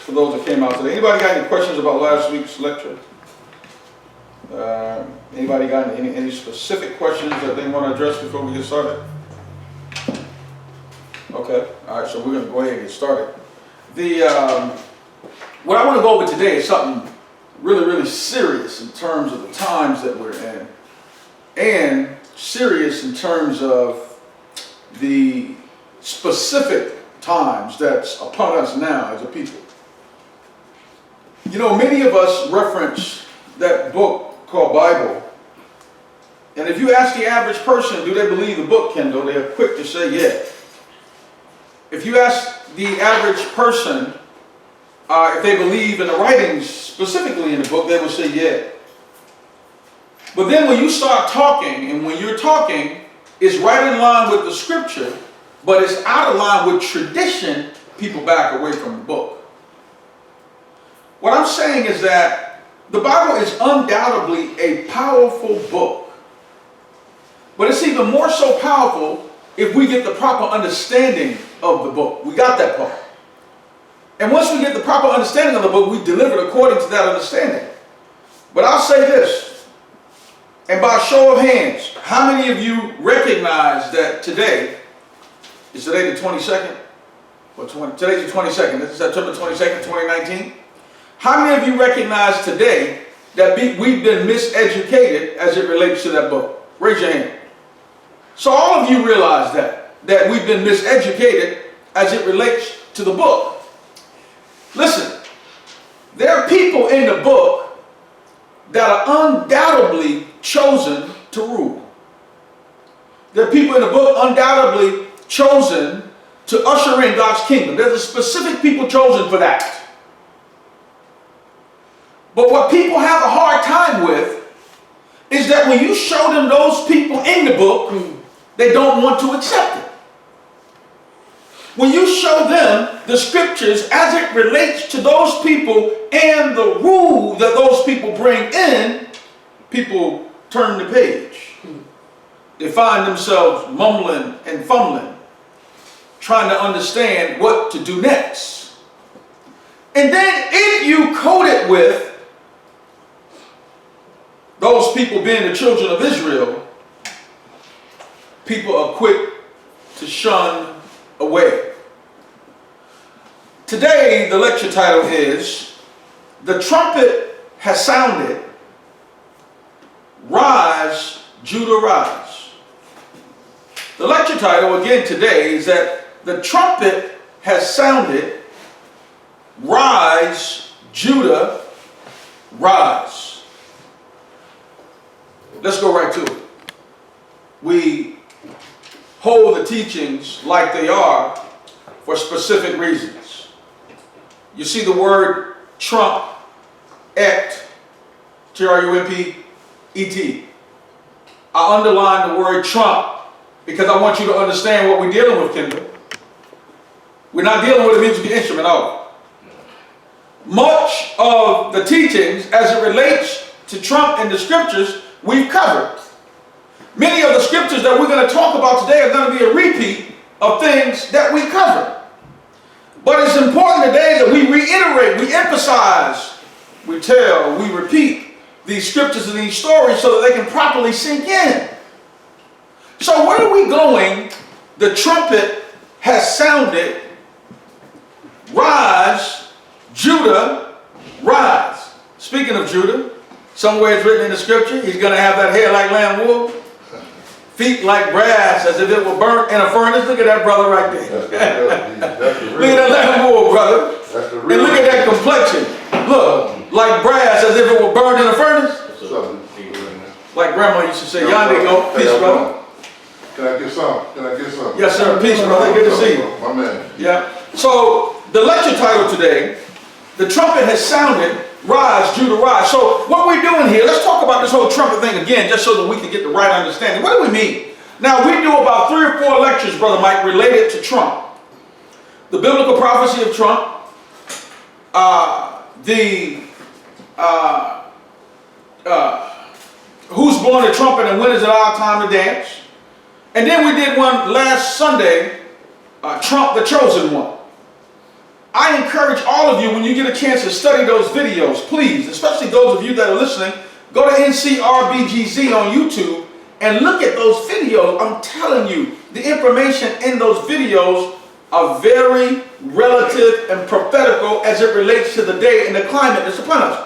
for those that came out today. Anybody got any questions about last week's lecture? Anybody got any specific questions that they want to address before we get started? Okay, all right, so we're going to go ahead and get started. What I want to go over today is something really, really serious in terms of the times that we're in, and serious in terms of the specific times that's upon us now as a people. You know, many of us reference that book called Bible, and if you ask the average person, do they believe the book, Kendall, they're quick to say yeah. If you ask the average person if they believe in the writings specifically in the book, they will say yeah. But then when you start talking, and when you're talking, it's right in line with the scripture, but it's out of line with tradition, people back away from the book. What I'm saying is that the Bible is undoubtedly a powerful book, but it's even more so powerful if we get the proper understanding of the book. We got that part. And once we get the proper understanding of the book, we deliver it according to that understanding. But I'll say this, and by a show of hands, how many of you recognize that today, is today the 22nd? Today's the 22nd, this is September 22nd, 2019. How many of you recognize today that we've been miseducated as it relates to that book? Raise your hand. So all of you realize that we've been miseducated as it relates to the book. Listen, there are people in the book that are undoubtedly chosen to rule. There are people in the book undoubtedly chosen to usher in God's kingdom. There's a specific people chosen for that. But what people have a hard time with is that when you show them those people in the book, they don't want to accept it. When you show them the scriptures as it relates to those people and the rule that those people bring in, people turn the page. They find themselves mumbling and fumbling, trying to understand what to do next. And then if you coat it with those people being the children of Israel, people are quick to shun away. Today, the lecture title is, The Trumpet Has Sounded, Rise, Judah, Rise. The lecture title again today is that the trumpet has sounded, rise, Judah, rise. Let's go right to it. We hold the teachings like they are for specific reasons. You see the word Trumpet, Trumpet. I underline the word Trump because I want you to understand what we're dealing with, Kendall. We're not dealing with a musical instrument, are we? Much of the teachings as it relates to Trump in the scriptures, we've covered. Many of the scriptures that we're going to talk about today are going to be a repeat of things that we covered. But it's important today that we reiterate, we emphasize, we tell, we repeat these scriptures and these stories so that they can properly sink in. So where are we going? The trumpet has sounded, rise, Judah, rise. Speaking of Judah, somewhere it's written in the scripture, he's going to have that hair like lamb wool, feet like brass as if it were burnt in a furnace. Look at that brother right there. Look at that lamb wool, brother. And look at that complexion. Look, like brass as if it were burned in a furnace. Like grandma used to say, y'all there you go. Peace, brother. Can I get some? Can I get some? Yes, sir. Peace, brother. Good to see you. My man. Yeah. So the lecture title today, The Trumpet Has Sounded, Rise, Judah, Rise. So what we're doing here, let's talk about this whole trumpet thing again, just so that we can get the right understanding. What do we mean? Now, we do about 3 or 4 lectures, Brother Mike, related to Trump. The biblical prophecy of Trump, who's blowing the trumpet and when is it our time to dance? And then we did one last Sunday, Trump the Chosen One. I encourage all of you, when you get a chance to study those videos, please, especially those of you that are listening, go to NCRBGZ on YouTube and look at those videos. I'm telling you, the information in those videos are very relative and prophetical as it relates to the day and the climate that's upon us.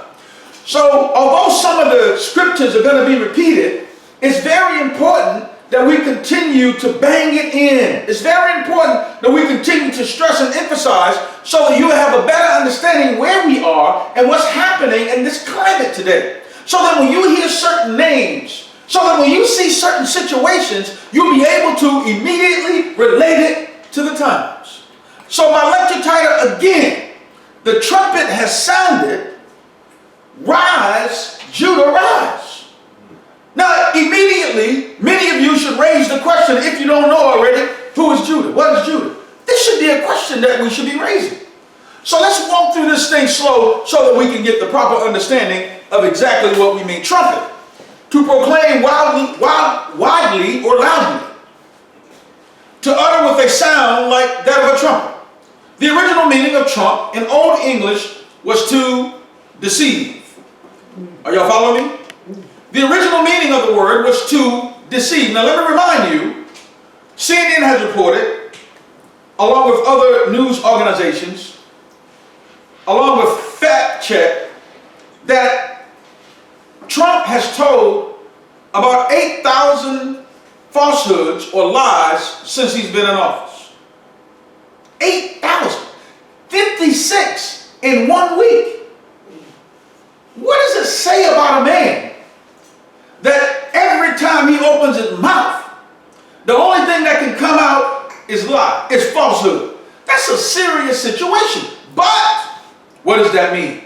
So, although some of the scriptures are going to be repeated, it's very important that we continue to bang it in. It's very important that we continue to stress and emphasize so that you have a better understanding where we are and what's happening in this climate today. So that when you hear certain names, so that when you see certain situations, you'll be able to immediately relate it to the times. So my lecture title again, the trumpet has sounded, rise, Judah, rise. Now, immediately, many of you should raise the question, if you don't know already, who is Judah? What is Judah? This should be a question that we should be raising. So let's walk through this thing slow so that we can get the proper understanding of exactly what we mean. Trumpet, to proclaim widely or loudly. To utter with a sound like that of a trumpet. The original meaning of trump in Old English was to deceive. Are y'all following me? The original meaning of the word was to deceive. Now let me remind you, CNN has reported, along with other news organizations, along with Fact Check, that Trump has told about 8,000 falsehoods or lies since he's been in office. 8,000. 56 in 1 week. What does it say about a man that every time he opens his mouth, the only thing that can come out is lie, is falsehood? That's a serious situation. But what does that mean?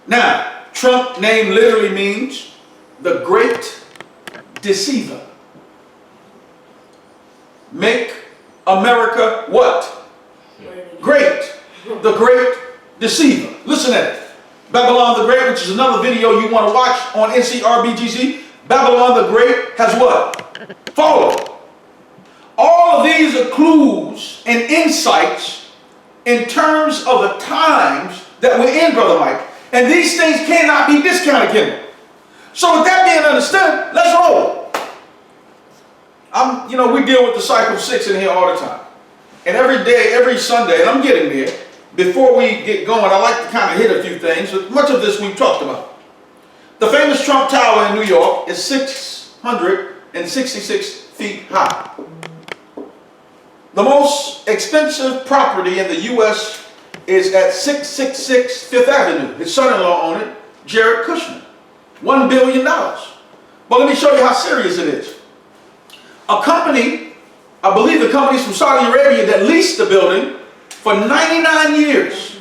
Now, Trump name literally means the great deceiver. Make America what? Great. The great deceiver. Listen at it. Babylon the Great, which is another video you want to watch on NCRBGZ. Babylon the Great has what? Fallen. All of these are clues and insights in terms of the times that we're in, Brother Mike. And these things cannot be discounted, Kendall. So with that being understood, let's roll. We deal with the cycle 6 in here all the time. And every day, every Sunday, and I'm getting there, before we get going, I like to kind of hit a few things. But much of this we've talked about. The famous Trump Tower in New York is 666 feet high. The most expensive property in the U.S. is at 666 Fifth Avenue. His son-in-law owned it, Jared Kushner. $1 billion. But let me show you how serious it is. A company, I believe the company's from Saudi Arabia, that leased the building for 99 years,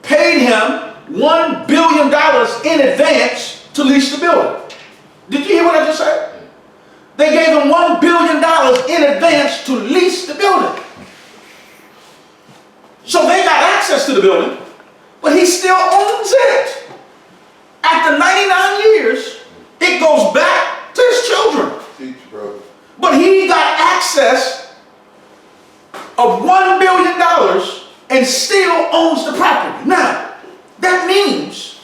paid him $1 billion in advance to lease the building. Did you hear what I just said? They gave him $1 billion in advance to lease the building. So they got access to the building, but he still owns it. After 99 years, it goes back to his children. Teach, bro. But he got access of $1 billion and still owns the property. Now, that means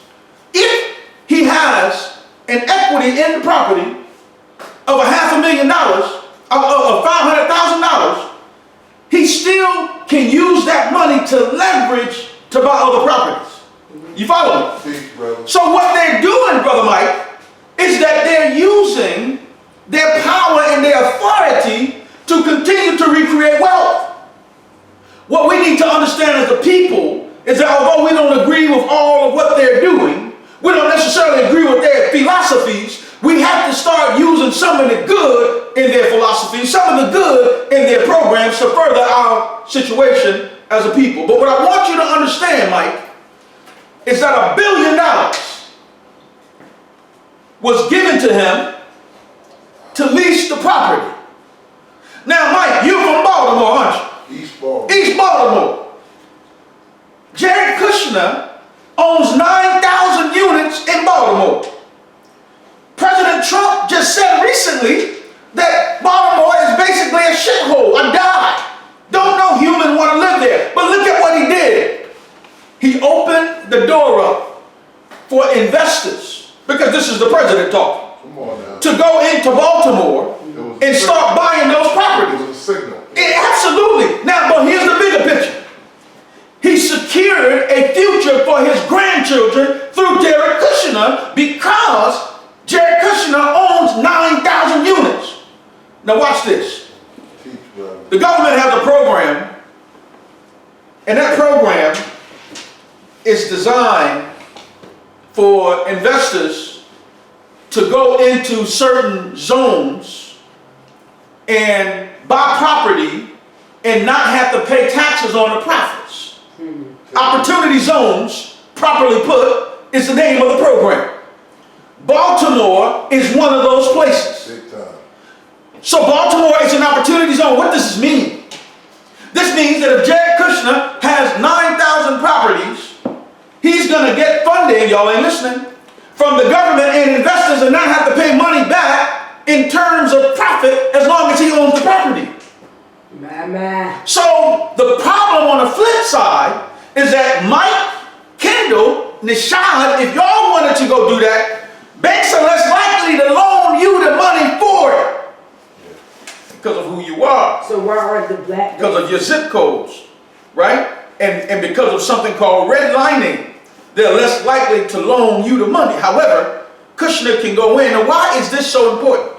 if he has an equity in the property of $500,000, of $500,000, he still can use that money to leverage to buy other properties. You follow me? Teach, bro. So what they're doing, Brother Mike, is that they're using their power and their authority to continue to recreate wealth. What we need to understand as a people is that although we don't agree with all of what they're doing, we don't necessarily agree with their philosophies, we have to start using some of the good in their philosophies, some of the good in their programs to further our situation as a people. But what I want you to understand, Mike, is that $1 billion was given to him to lease the property. Now, Mike, you're from Baltimore, aren't you? East Baltimore. East Baltimore. Jared Kushner owns 9,000 units in Baltimore. President Trump just said recently that Baltimore is basically a shithole, a die. Don't no human want to live there. But look at what he did he opened the door up for investors, because this is the president talking, Come on now. to go into Baltimore and start buying those properties. It was a signal. Absolutely. Now, but here's the bigger picture. He secured a future for his grandchildren through Jared Kushner, because Jared Kushner owns 9,000 units. Now watch this. Teach, brother. The government has a program, and that program is designed for investors to go into certain zones and buy property and not have to pay taxes on the profits. Opportunity zones, properly put, is the name of the program. Baltimore is one of those places. Big time. So Baltimore is an opportunity zone. What does this mean? This means that if Jared Kushner has 9,000 properties, he's going to get funding, y'all ain't listening, from the government and investors, and not have to pay money back in terms of profit as long as he owns the property. So the problem on the flip side is that Mike, Kendall, Nishad, if y'all wanted to go do that, banks are less likely to loan you the money for it. Because of who you are. So where are the black? Because of your zip codes, right? And because of something called redlining, they're less likely to loan you the money. However, Kushner can go in. And why is this so important?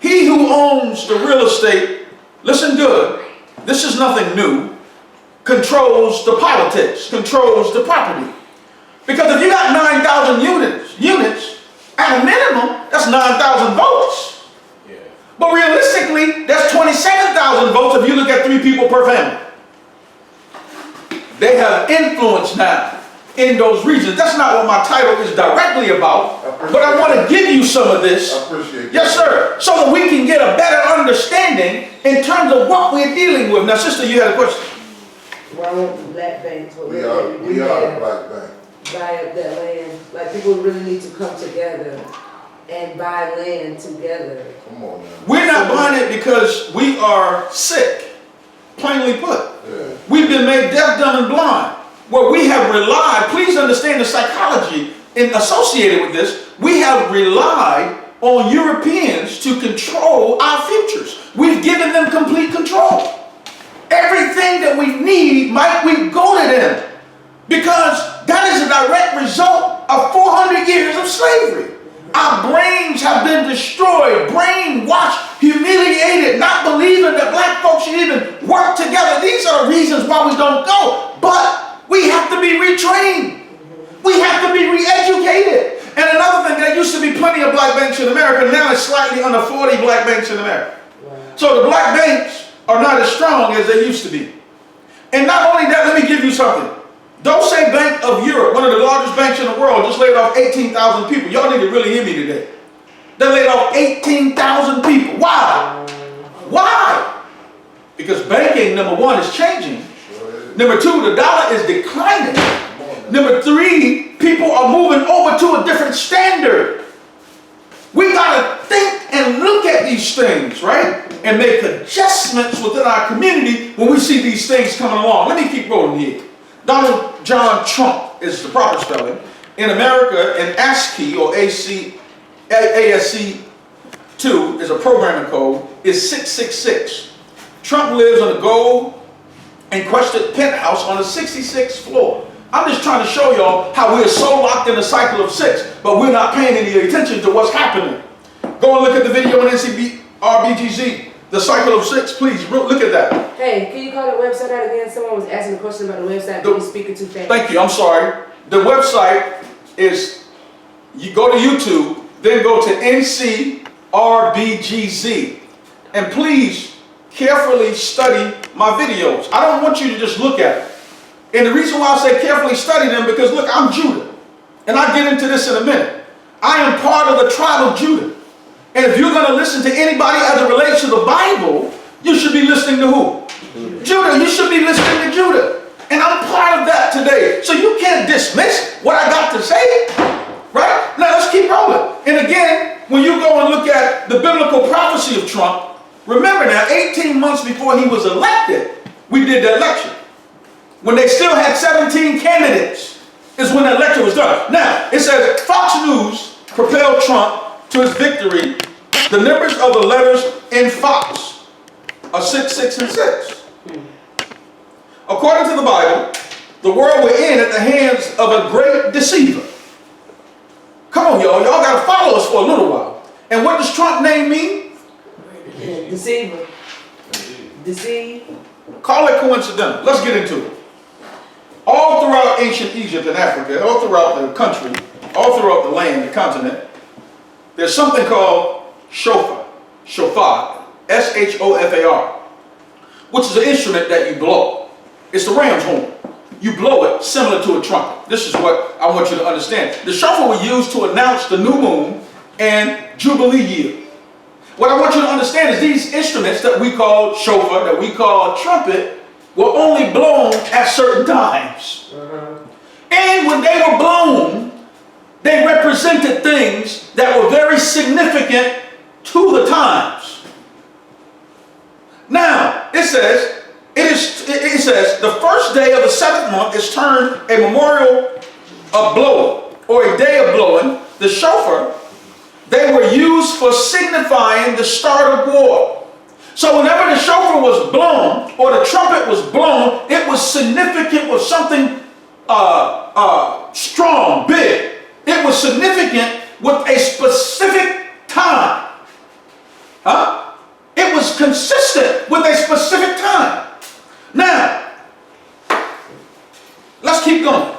He who owns the real estate, listen good, this is nothing new, controls the politics, controls the property. Because if you got 9,000 units, at a minimum, that's 9,000 votes. But realistically, that's 27,000 votes if you look at 3 people per family. They have influence now in those regions. That's not what my title is directly about, but I want to give you some of this. I appreciate that. Yes, sir. So that we can get a better understanding in terms of what we're dealing with. Now, sister, you had a question. Why won't the black banks? We are a black bank. Buy up that land. Like, people really need to come together and buy land together. Come on now. We're not buying it because we are sick, plainly put. Yeah. We've been made deaf, dumb, and blind. Where we have relied, please understand the psychology associated with this, we have relied on Europeans to control our futures. We've given them complete control. Everything that we need, Mike, we go to them. Because that is a direct result of 400 years of slavery. Our brains have been destroyed, brainwashed, humiliated, not believing that black folks should even work together. These are the reasons why we don't go. But we have to be retrained. We have to be re-educated. And another thing, there used to be plenty of black banks in America. Now it's slightly under 40 black banks in America. Wow. So the black banks are not as strong as they used to be. And not only that, let me give you something. Dulce Bank of Europe, one of the largest banks in the world, just laid off 18,000 people. Y'all need to really hear me today. They laid off 18,000 people. Why? Why? Because banking, number one, is changing. Number two, the dollar is declining. Number three, people are moving over to a different standard. We got to think and look at these things, right? And make adjustments within our community when we see these things coming along. Let me keep rolling here. Donald John Trump is the proper spelling. In America, an ASCII or ASC2 is a programming code, is 666. Trump lives on a gold encrusted penthouse on the 66th floor. I'm just trying to show y'all how we're so locked in the cycle of 6, but we're not paying any attention to what's happening. Go and look at the video on RBGZ. The cycle of 6, please look at that. Hey, can you call the website out again? Someone was asking a question about the website. Can you speak it too fast? Thank you, I'm sorry. The website is, you go to YouTube, then go to NCRBGZ. And please carefully study my videos. I don't want you to just look at it. And the reason why I say carefully study them, because look, I'm Judah. And I'll get into this in a minute. I am part of the tribe of Judah. And if you're going to listen to anybody as it relates to the Bible, you should be listening to who? Judah. You should be listening to Judah. And I'm part of that today. So you can't dismiss what I got to say. Right? Now let's keep rolling. And again, when you go and look at the biblical prophecy of Trump, remember now, 18 months before he was elected, we did the election. when they still had 17 candidates, is when the election was done. Now, it says Fox News propelled Trump to his victory. The numbers of the letters in Fox are 6, 6, and 6. According to the Bible, the world we're in at the hands of a great deceiver. Come on, y'all. Y'all got to follow us for a little while. And what does Trump name mean? Deceiver. Deceive. Call it coincidental. Let's get into it. All throughout ancient Egypt and Africa, all throughout the country, all throughout the land, the continent, there's something called shofar. Shofar. S-H-O-F-A-R. Which is an instrument that you blow. It's the ram's horn. You blow it similar to a trumpet. This is what I want you to understand. The shofar was used to announce the new moon and Jubilee year. What I want you to understand is these instruments that we call shofar, that we call trumpet, were only blown at certain times. And when they were blown, they represented things that were very significant to the times. Now, it says the first day of the 7th month is termed a memorial of blowing, or a day of blowing. The shofar, they were used for signifying the start of war. So whenever the shofar was blown, or the trumpet was blown, it was significant with something strong, big. It was significant with a specific time. It was consistent with a specific time. Now, let's keep going.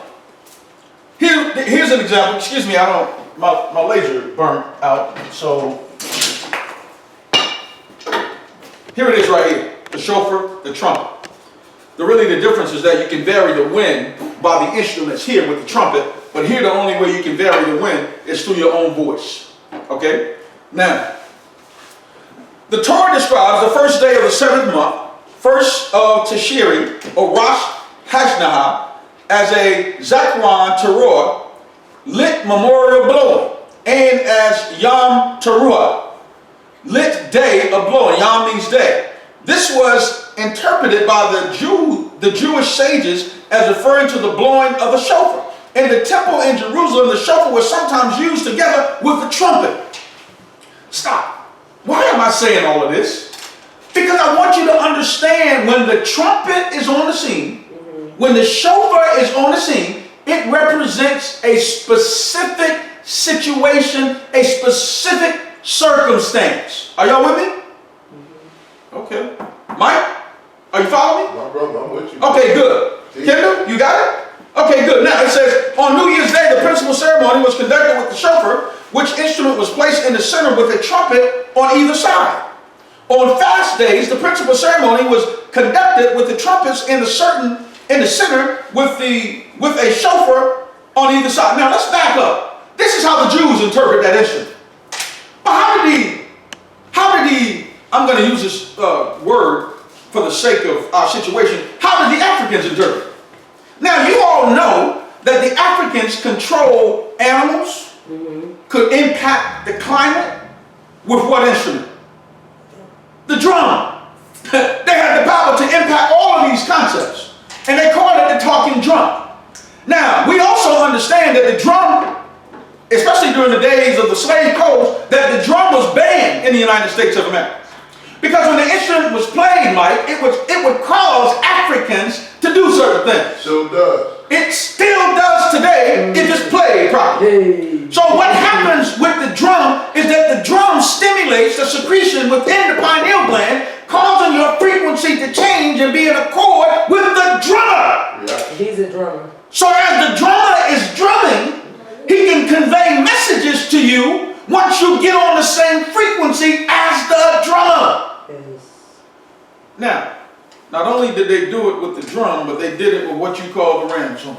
Here's an example. Excuse me, my laser burnt out, so here it is right here. The shofar, the trumpet. The difference is that you can vary the wind by the instruments here with the trumpet, but here the only way you can vary the wind is through your own voice. Okay? Now, the Torah describes the first day of the 7th month, first of Tishri, or Rosh Hashanah, as a Zakwan Teruah, lit memorial blowing, and as Yom Teruah, lit day of blowing. Yom means day. This was interpreted by the Jewish sages as referring to the blowing of the shofar. In the temple in Jerusalem, the shofar was sometimes used together with the trumpet. Stop. Why am I saying all of this? Because I want you to understand, when the trumpet is on the scene, when the shofar is on the scene, it represents a specific situation, a specific circumstance. Are y'all with me? Okay. Mike, are you following me? My brother, I'm with you. Okay, good. Kendall, you got it? Okay, good. Now it says, on New Year's Day, the principal ceremony was conducted with the shofar, which instrument was placed in the center with a trumpet on either side. On fast days, the principal ceremony was conducted with the trumpets in the center with a shofar on either side. Now let's back up. This is how the Jews interpret that instrument. But how did he, I'm going to use this word for the sake of our situation, how did the Africans interpret it? Now you all know that the Africans control animals, could impact the climate with what instrument? The drum. They had the power to impact all of these concepts. And they called it the talking drum. Now, we also understand that the drum, especially during the days of the slave codes, that the drum was banned in the United States of America. Because when the instrument was played, Mike, it would cause Africans to do certain things. So does. It still does today if it's played properly. So what happens with the drum is that the drum stimulates the secretion within the pineal gland, causing your frequency to change and be in accord with the drummer. Yeah. He's a drummer. So as the drummer is drumming, he can convey messages to you once you get on the same frequency as the drummer. Now, not only did they do it with the drum, but they did it with what you call the ram's horn.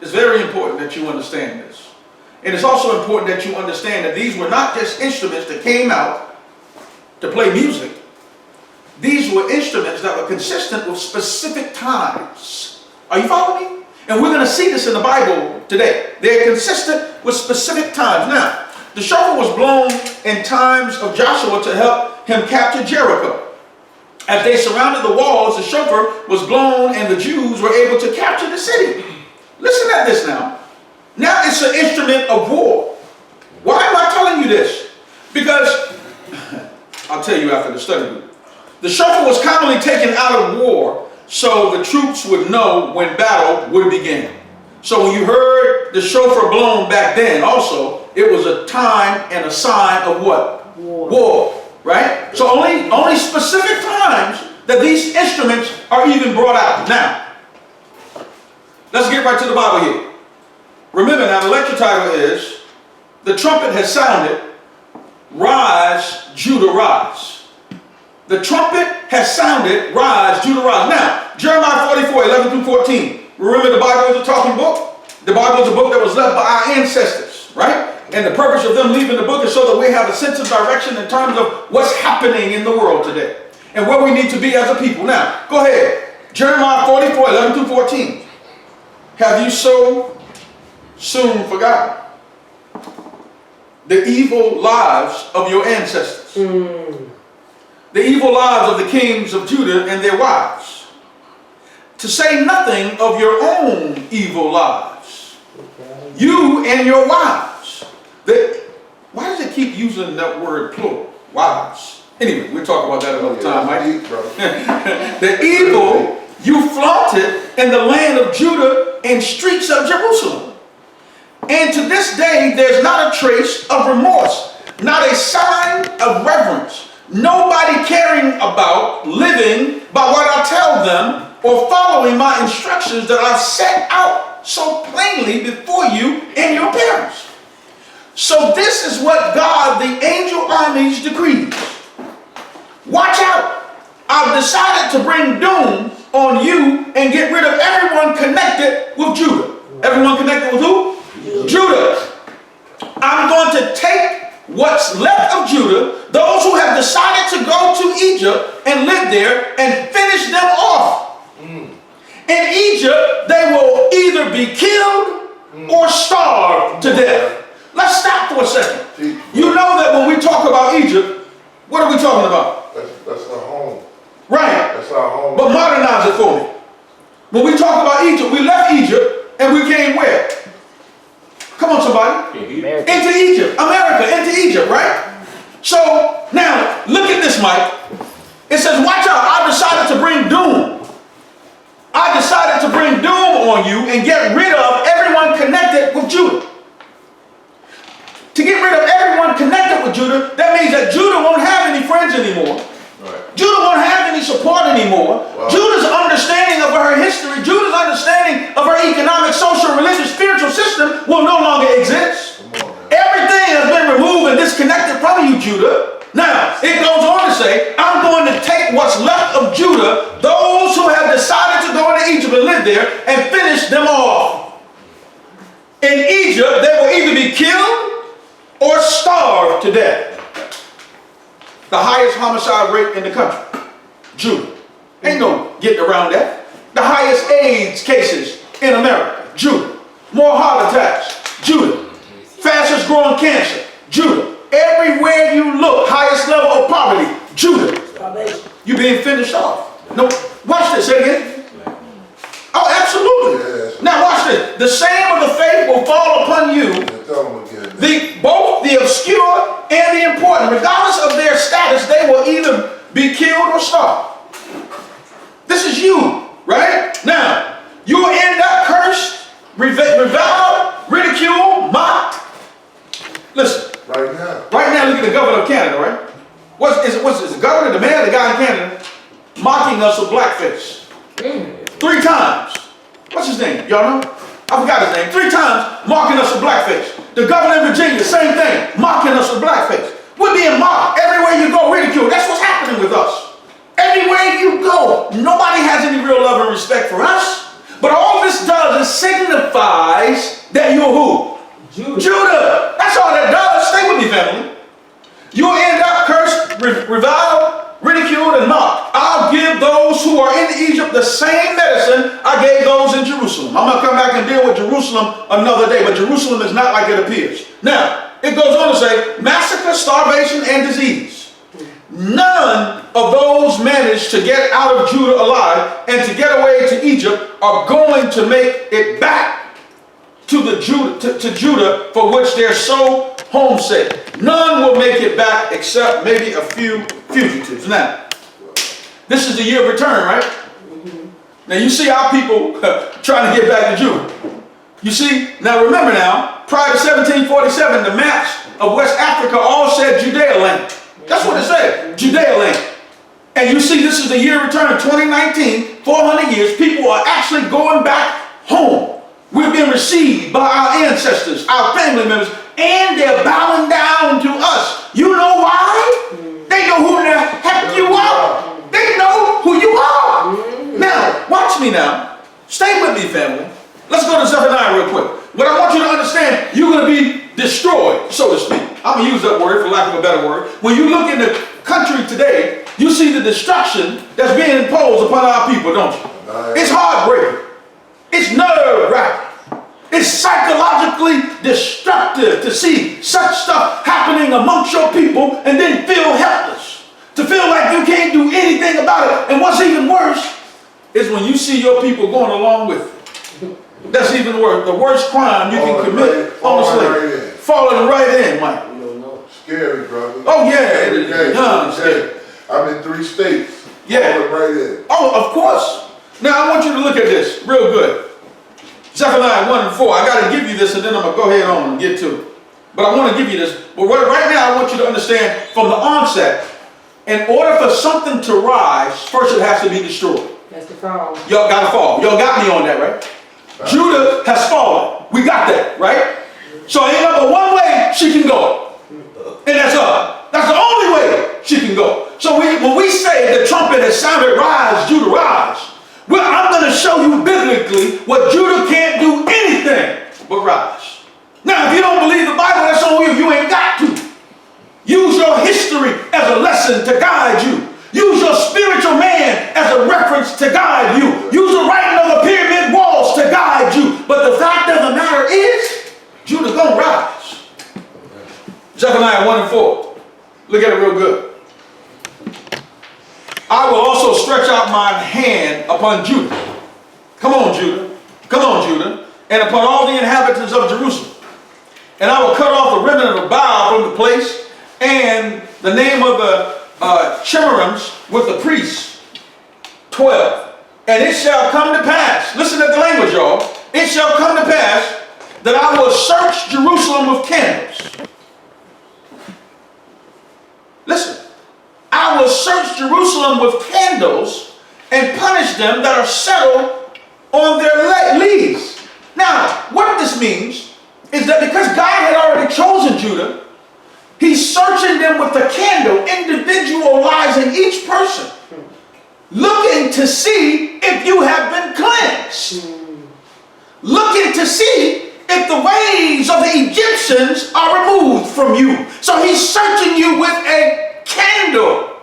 It's very important that you understand this. And it's also important that you understand that these were not just instruments that came out to play music. These were instruments that were consistent with specific times. Are you following me? And we're going to see this in the Bible today. They're consistent with specific times. Now, the shofar was blown in times of Joshua to help him capture Jericho. As they surrounded the walls, the shofar was blown and the Jews were able to capture the city. Listen at this now. Now it's an instrument of war. Why am I telling you this? Because, I'll tell you after the study group. The shofar was commonly taken out of war so the troops would know when battle would begin. So when you heard the shofar blown back then also, it was a time and a sign of what? War. Right? So only specific times that these instruments are even brought out. Now, let's get right to the Bible here. Remember now, the lecture title is, The Trumpet Has Sounded, Rise, Judah, Rise. The trumpet has sounded, rise, Judah, rise. Now, Jeremiah 44, 11 through 14. Remember the Bible is a talking book? The Bible is a book that was left by our ancestors, right? And the purpose of them leaving the book is so that we have a sense of direction in terms of what's happening in the world today and where we need to be as a people. Now, go ahead. Jeremiah 44, 11 through 14. Have you so soon forgotten the evil lives of your ancestors? The evil lives of the kings of Judah and their wives, to say nothing of your own evil lives, you and your wives. Why does it keep using that word plural? Wives. Anyway, we'll talk about that another time, Mike. The evil you flaunted in the land of Judah and streets of Jerusalem. And to this day, there's not a trace of remorse, not a sign of reverence. Nobody caring about living by what I tell them or following my instructions that I've set out so plainly before you and your parents. So this is what God, the angel armies, decrees. Watch out. I've decided to bring doom on you and get rid of everyone connected with Judah. Everyone connected with who? Judah. I'm going to take what's left of Judah, those who have decided to go to Egypt and live there, and finish them off. In Egypt, they will either be killed or starved to death. Let's stop for a second. You know that when we talk about Egypt, what are we talking about? That's our home. Right. That's our home. But modernize it for me. When we talk about Egypt, we left Egypt and we came where? Come on, somebody. Into Egypt. America, into Egypt, right? So, now, look at this, Mike. It says, watch out, I decided to bring doom. I decided to bring doom on you and get rid of everyone connected with Judah. To get rid of everyone connected with Judah, that means that Judah won't have any friends anymore. Right. Judah won't have any support anymore. Wow. Judah's understanding of her history, Judah's understanding of her economic, social, religious, spiritual system will no longer exist. Everything has been removed and disconnected from you, Judah. Now, it goes on to say, I'm going to take what's left of Judah, those who have decided to go into Egypt and live there, and finish them off. In Egypt, they will either be killed or starved to death. The highest homicide rate in the country, Judah. Ain't no getting around that. The highest AIDS cases in America, Judah. More heart attacks, Judah. Fastest growing cancer, Judah. Everywhere you look, highest level of poverty, Judah. You being finished off. No, watch this, say again. Oh, absolutely. Yes. Now watch this. The same of the faith will fall upon you. Both the obscure and the important. Regardless of their status, they will either be killed or starved. This is you, right? Now, you will end up cursed, reviled, ridiculed, mocked. Listen. Right now, look at the governor of Canada, right? What's the governor, the mayor, the guy in Canada, mocking us with blackface? 3 times. What's his name? Y'all know? I forgot his name. 3 times mocking us with blackface. The governor of Virginia, same thing, mocking us with blackface. We're being mocked. Everywhere you go, ridiculed. That's what's happening with us. Everywhere you go, nobody has any real love and respect for us. But all this does is signifies that you're who? Judah. That's all that does. Stay with me, family. You'll end up cursed, reviled, ridiculed, and mocked. I'll give those who are in Egypt the same medicine I gave those in Jerusalem. I'm going to come back and deal with Jerusalem another day, but Jerusalem is not like it appears. Now, it goes on to say, massacre, starvation, and disease. none of those managed to get out of Judah alive and to get away to Egypt are going to make it back to Judah, for which they're so homesick. None will make it back except maybe a few fugitives. Now, this is the year of return, right? Now you see our people trying to get back to Judah. You see, now remember now, prior to 1747, the maps of West Africa all said Judea land. That's what it said, Judea land. And you see, this is the year of return of 2019, 400 years, people are actually going back home. We've been received by our ancestors, our family members, and they're bowing down to us. You know why? They know who the heck you are. They know who you are. Now, watch me now. Stay with me, family. Let's go to Zephaniah real quick. What I want you to understand, you're going to be destroyed, so to speak. I'm going to use that word for lack of a better word. When you look in the country today, you see the destruction that's being imposed upon our people, don't you? It's heartbreaking. It's nerve-wracking. It's psychologically destructive to see such stuff happening amongst your people and then feel helpless. To feel like you can't do anything about it. And what's even worse is when you see your people going along with it. That's even worse. The worst crime you can commit, honestly. Falling right in, Mike. Scary, brother. Oh, yeah. It is scary. I'm in 3 states. Yeah. Falling right in. Oh, of course. Now, I want you to look at this real good. Zephaniah 1 and 4. I got to give you this, and then I'm going to go ahead on and get to it. But I want to give you this. But right now, I want you to understand from the onset, in order for something to rise, first it has to be destroyed. That's the fall. Y'all got to fall. Y'all got me on that, right? Judah has fallen. We got that, right? So ain't but one way she can go. And that's her. That's the only way she can go. So when we say the trumpet has sounded, rise, Judah, rise. Well, I'm going to show you biblically what Judah can't do anything but rise. Now, if you don't believe the Bible, that's on you. You ain't got to. Use your history as a lesson to guide you. Use your spiritual man as a reference to guide you. Use the writing of the pyramid walls to guide you. But the fact of the matter is, Judah's going to rise. Zephaniah 1 and 4. Look at it real good. I will also stretch out my hand upon Judah. Come on, Judah. Come on, Judah. And upon all the inhabitants of Jerusalem. And I will cut off the remnant of Baal from the place, and the name of the Chemarims with the priests. 12. And it shall come to pass, listen to the language, y'all. It shall come to pass that I will search Jerusalem with candles. Listen. I will search Jerusalem with candles and punish them that are settled on their leaves. Now, what this means is that because God had already chosen Judah, he's searching them with the candle, individualizing each person, looking to see if you have been cleansed, looking to see if the ways of the Egyptians are removed from you. So he's searching you with a candle.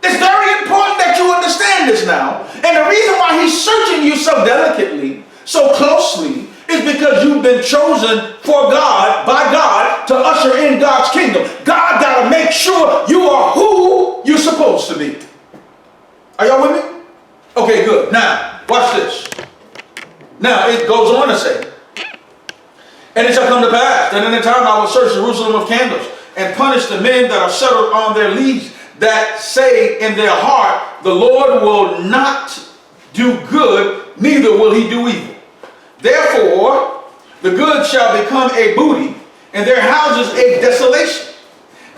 It's very important that you understand this now. And the reason why he's searching you so delicately, so closely, is because you've been chosen for God, by God, to usher in God's kingdom. God got to make sure you are who you're supposed to be. Are y'all with me? Okay, good. Now, watch this. Now, it goes on to say, and it shall come to pass that in the time I will search Jerusalem with candles and punish the men that are settled on their leaves, that say in their heart, the Lord will not do good, neither will he do evil. Therefore, the good shall become a booty, and their houses a desolation.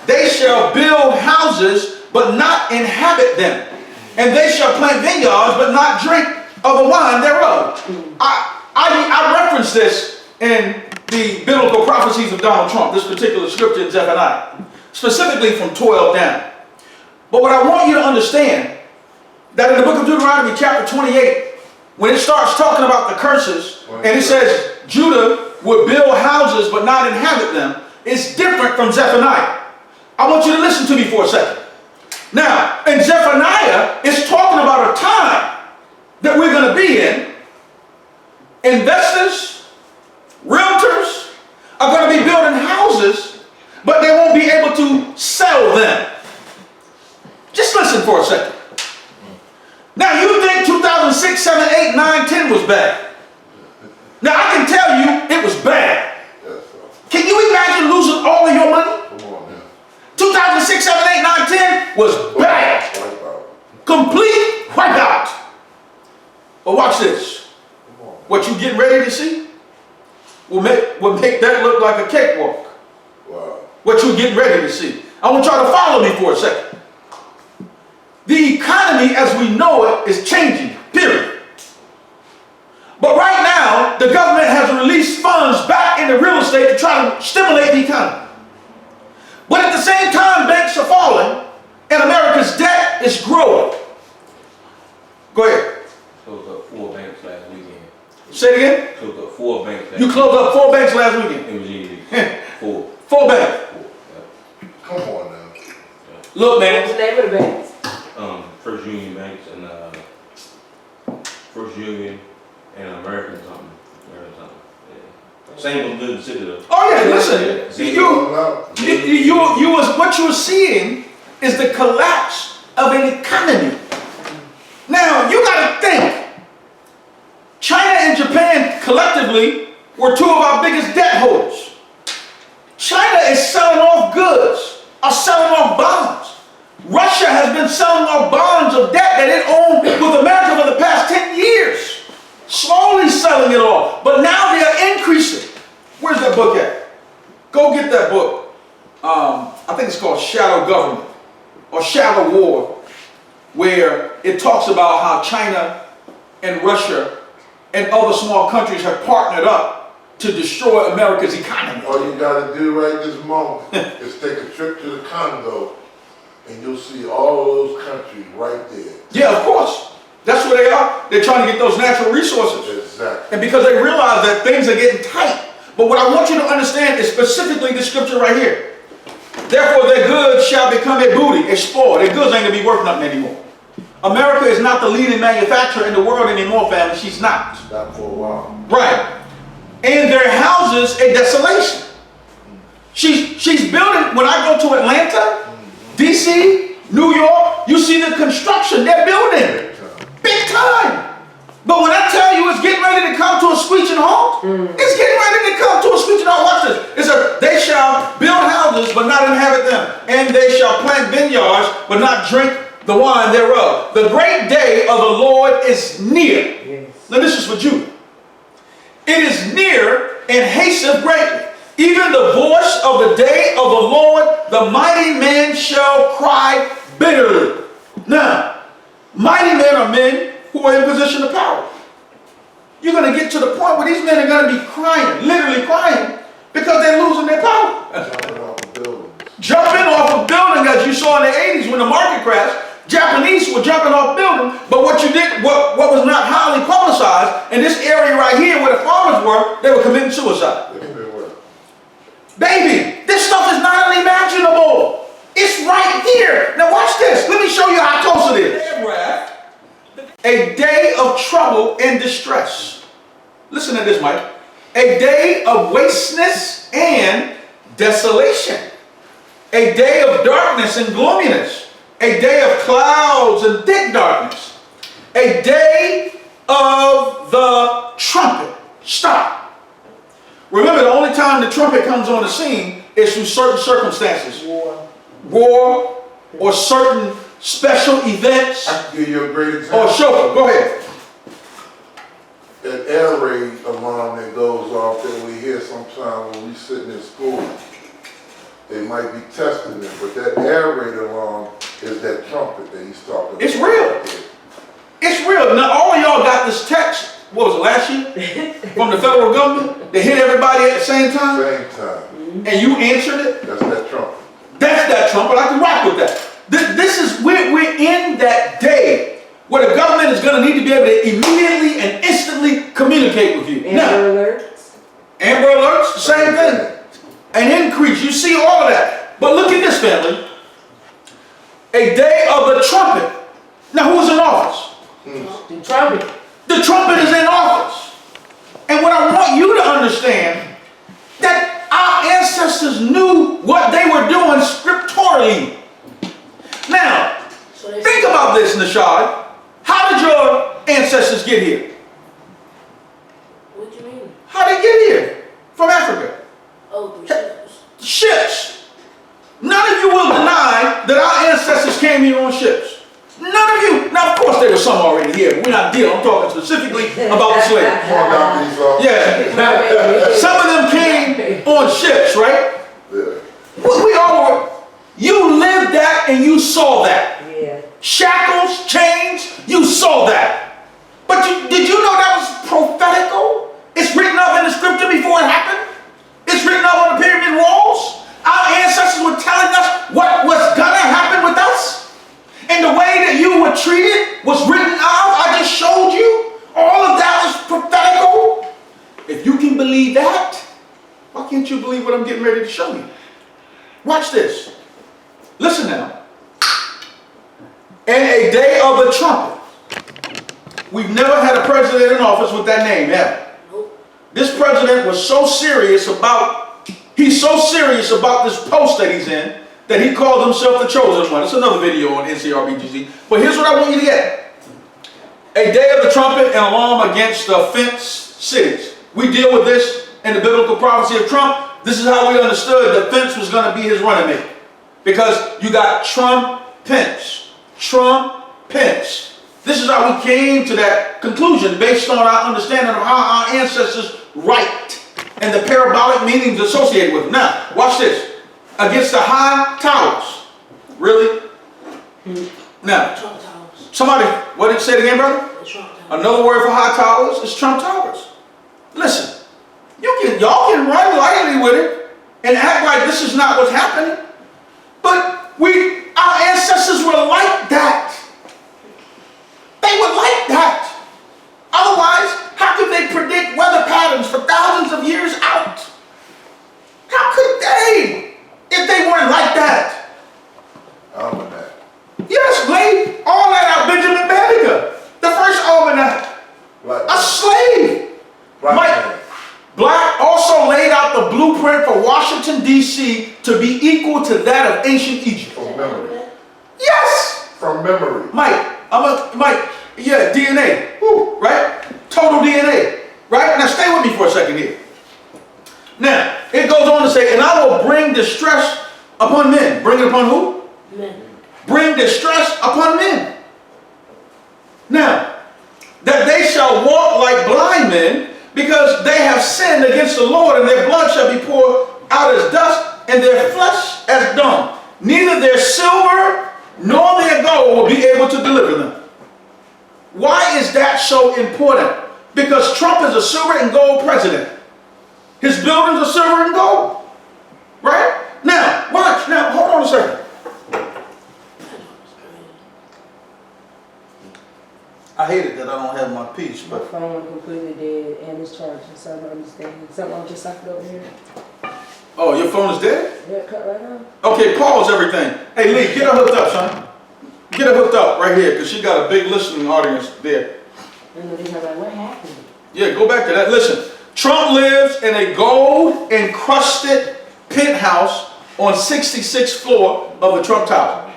They shall build houses, but not inhabit them. And they shall plant vineyards, but not drink of the wine thereof. I reference this in the biblical prophecies of Donald Trump, this particular scripture in Zephaniah, specifically from 12 down. But what I want you to understand, that in the book of Deuteronomy chapter 28, when it starts talking about the curses, and it says Judah would build houses but not inhabit them, it's different from Zephaniah. I want you to listen to me for a second. Now, in Zephaniah, it's talking about a time that we're going to be in. Investors, realtors are going to be building houses, but they won't be able to sell them. for a second. Now you think 2006, 7, 8, 9, 10 was bad. Now I can tell you it was bad. Can you imagine losing all of your money? Come on now. 2006, 7, 8, 9, 10 was bad. Complete wipeout. But watch this. What you getting ready to see will make that look like a cakewalk. Wow. What you getting ready to see. I want y'all to follow me for a second. The economy as we know it is changing, period. But right now, the government has released funds back into real estate to try to stimulate the economy. But at the same time, banks are falling and America's debt is growing. Go ahead. Closed up 4 banks last weekend. Say it again. Closed up 4 banks last You closed up 4 banks last weekend. It was easy. 4. 4 banks. 4. Yeah. Come on now. Look, What's man. the name of the banks? First Union Banks and First Union and American something. Yeah. Same was good in the city though. Oh yeah, listen. What you were seeing is the collapse of an economy. Now you got to think. China and Japan collectively were 2 of our biggest debt holders. China is selling off goods, are selling off bonds. Russia has been selling off bonds of debt that it owned with America for the past 10 years. Slowly selling it off. But now they are increasing. Where's that book at? Go get that book. I think it's called Shadow Government or Shadow War, where it talks about how China and Russia and other small countries have partnered up to destroy America's economy. All you got to do right this moment is take a trip to the Congo and you'll see all those countries right there. Yeah, of course. That's where they are. They're trying to get those natural resources. Exactly. And because they realize that things are getting tight. But what I want you to understand is specifically this scripture right here. Therefore their goods shall become a booty, a spoil. Their goods ain't going to be worth nothing anymore. America is not the leading manufacturer in the world anymore, family. She's not. Stop for a while. Right. And their houses a desolation. She's building, when I go to Atlanta, DC, New York, you see the construction they're building. Big time. But when I tell you it's getting ready to come to a screeching halt, it's getting ready to come to a screeching halt. Watch this. It says, they shall build houses but not inhabit them, and they shall plant vineyards but not drink the wine thereof. The great day of the Lord is near. Yes. Now this is for Judah. It is near and hasteth greatly. Even the voice of the day of the Lord, the mighty man shall cry bitterly. Now, mighty men are men who are in position of power. You're going to get to the point where these men are going to be crying, literally crying, because they're losing their power. Jumping off of buildings. Jumping off of buildings, as you saw in the 80s when the market crashed. Japanese were jumping off buildings, but what was not highly publicized, in this area right here where the farmers were, they were committing suicide. Yes, they were. Baby, this stuff is not unimaginable. It's right here. Now watch this. Let me show you how close it is. A day of trouble and distress. Listen to this, Mike. A day of wasteness and desolation. A day of darkness and gloominess. A day of clouds and thick darkness. A day of the trumpet. Stop. Remember, the only time the trumpet comes on the scene is through certain circumstances. War or certain special events. I can give you a great example. Oh, chauffeur, go ahead. That air raid alarm that goes off that we hear sometimes when we sitting in school. They might be testing it, but that air raid alarm is that trumpet that he's talking about. It's real. It's real. Now, all of y'all got this text, what was it, last year? From the federal government? They hit everybody at the same time? Same time. And you answered it? That's that trumpet. That's that trumpet. I can rock with that. This is, we're in that day where the government is going to need to be able to immediately and instantly communicate with you. Amber alerts. Amber alerts, same thing. An increase, you see all of that. But look at this, family. A day of the trumpet. Now, who's in office? The trumpet. The trumpet is in office. And what I want you to understand, that our ancestors knew what they were doing scripturally. Now, think Rashad, how did your ancestors get here? What do you mean? How did they get here? From Africa? Oh, through ships. Ships. None of you will deny that our ancestors came here on ships. None of you. Now, of course, there were some already here. We're not dealing. I'm talking specifically about the slaves. Come on down these Yeah. Some of them came on ships, right? Yeah. We all were. You lived that and you saw that. Yeah. Shackles, chains, you saw that. But did you know that was prophetical? It's written up in the scripture before it happened. It's written up on the pyramid walls. Our ancestors were telling us what was gonna happen with us. And the way that you were treated was written out. I just showed you. All of that was prophetical. If you can believe that, why can't you believe what I'm getting ready to show you? Watch this. Listen now. And a day of the trumpet. We've never had a president in office with that name, have we? Nope. This president was so serious about, he's so serious about this post that he's in, that he called himself the chosen one. It's another video on NCRBGZ. But here's what I want you to get. A day of the trumpet and alarm against the fenced cities. We deal with this in the biblical prophecy of Trump. This is how we understood that Pence was going to be his running mate. Because you got Trump, Pence. Trump, Pence. This is how we came to that conclusion based on our understanding of how our ancestors write and the parabolic meanings associated with them. Now, watch this. Against the high towers. Really? Now, Trump Towers. somebody, what did you say again, brother? The Trump Towers. Another word for high towers is Trump Towers. Listen, y'all can run lightly with it and act like this is not what's happening. But our ancestors were like that. They were like that. Otherwise, how could they predict weather patterns for thousands of years out? How could they, if they weren't like that? Almanac. Yes, laid all that out. Benjamin Banneker, the first almanac, Black a slave. Black Mike, man. Black also laid out the blueprint for Washington, D.C. to be equal to that of ancient Egypt. From memory. Yes! From memory. Mike, yeah, DNA, woo, right? Total DNA, right? Now stay with me for a second here. Now, it goes on to say, and I will bring distress upon men. Bring it upon who? Men. Bring distress upon men. Now, that they shall walk like blind men, because they have sinned against the Lord, and their blood shall be poured out as dust, and their flesh as dung. Neither their silver nor their gold will be able to deliver them. Why is that so important? Because Trump is a silver and gold president. His buildings are silver and gold. Right? Now, watch. Now, hold on a second. I hate it that I don't have my piece, My but phone went completely dead and it's charging, so I don't understand. Something wrong with your socket over here? oh, your phone is dead? Yeah, cut right now. Okay, pause everything. Hey, Lee, get her hooked up, son. Get her hooked up right here, because she got a big listening audience there. And then they're like, what happened? Yeah, go back to that. Listen, Trump lives in a gold encrusted penthouse on 66th floor of the Trump Tower.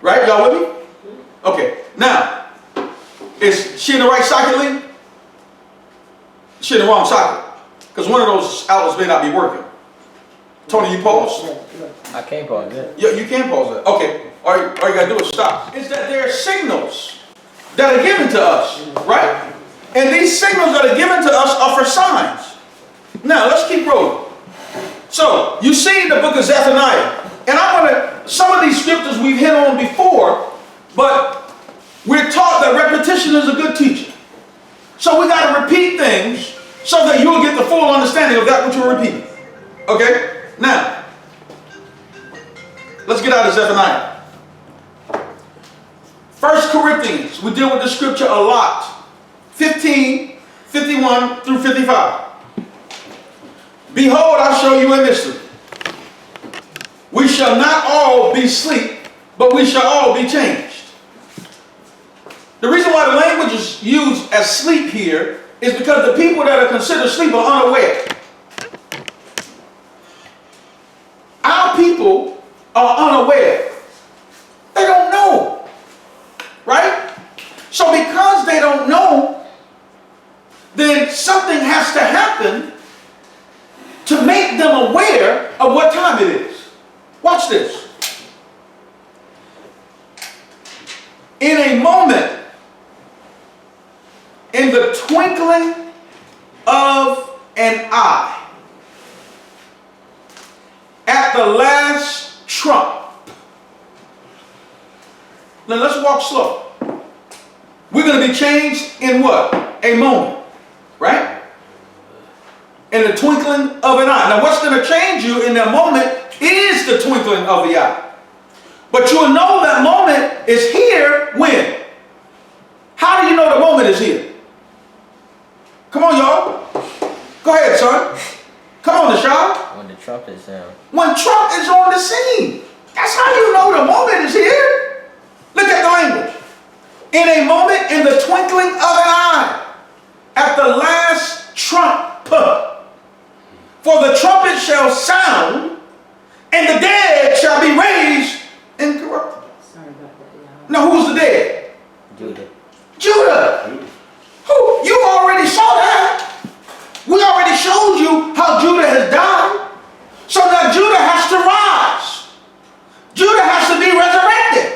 Right? Y'all with me? Okay. Now, is she in the right socket, Lee? She in the wrong socket. Because one of those outlets may not be working. Tony, you pause? I can't pause it. Yeah, you can pause that. Okay. All you gotta do is stop. Is that there are signals that are given to us, right? And these signals that are given to us are for signs. Now, let's keep rolling. So, you see the book of Zephaniah. And some of these scriptures we've hit on before, but we're taught that repetition is a good teacher. So we got to repeat things so that you'll get the full understanding of that which you're repeating. Okay? Now, let's get out of Zephaniah. 1 Corinthians, we deal with the scripture a lot. 15, 51 through 55. Behold, I show you a mystery. We shall not all be asleep, but we shall all be changed. The reason why the language is used as sleep here is because the people that are considered asleep are unaware. Our people are unaware. They don't know. Right? of what time it is. Watch this. In a moment, in the twinkling of an eye, at the last trump. Now let's walk slow. We're going to be changed in what? A moment, right? In the twinkling of an eye. Now what's going to change you in that moment is the twinkling of the eye. But you'll know that moment is here when? How do you know the moment is here? Come on, y'all. Go ahead, son. Come on, Nashad. When the trumpet sound. When Trump is on the scene. That's how you know the moment is here. Look at the language. In a moment, in the twinkling of an eye, at the last trumpet. For the trumpet shall sound, and the dead shall be raised incorruptible. Sorry about that, y'all. Now, who's the dead? Judah. Judah. Who? You already saw that. We already showed you how Judah has died. So now Judah has to rise. Judah has to be resurrected.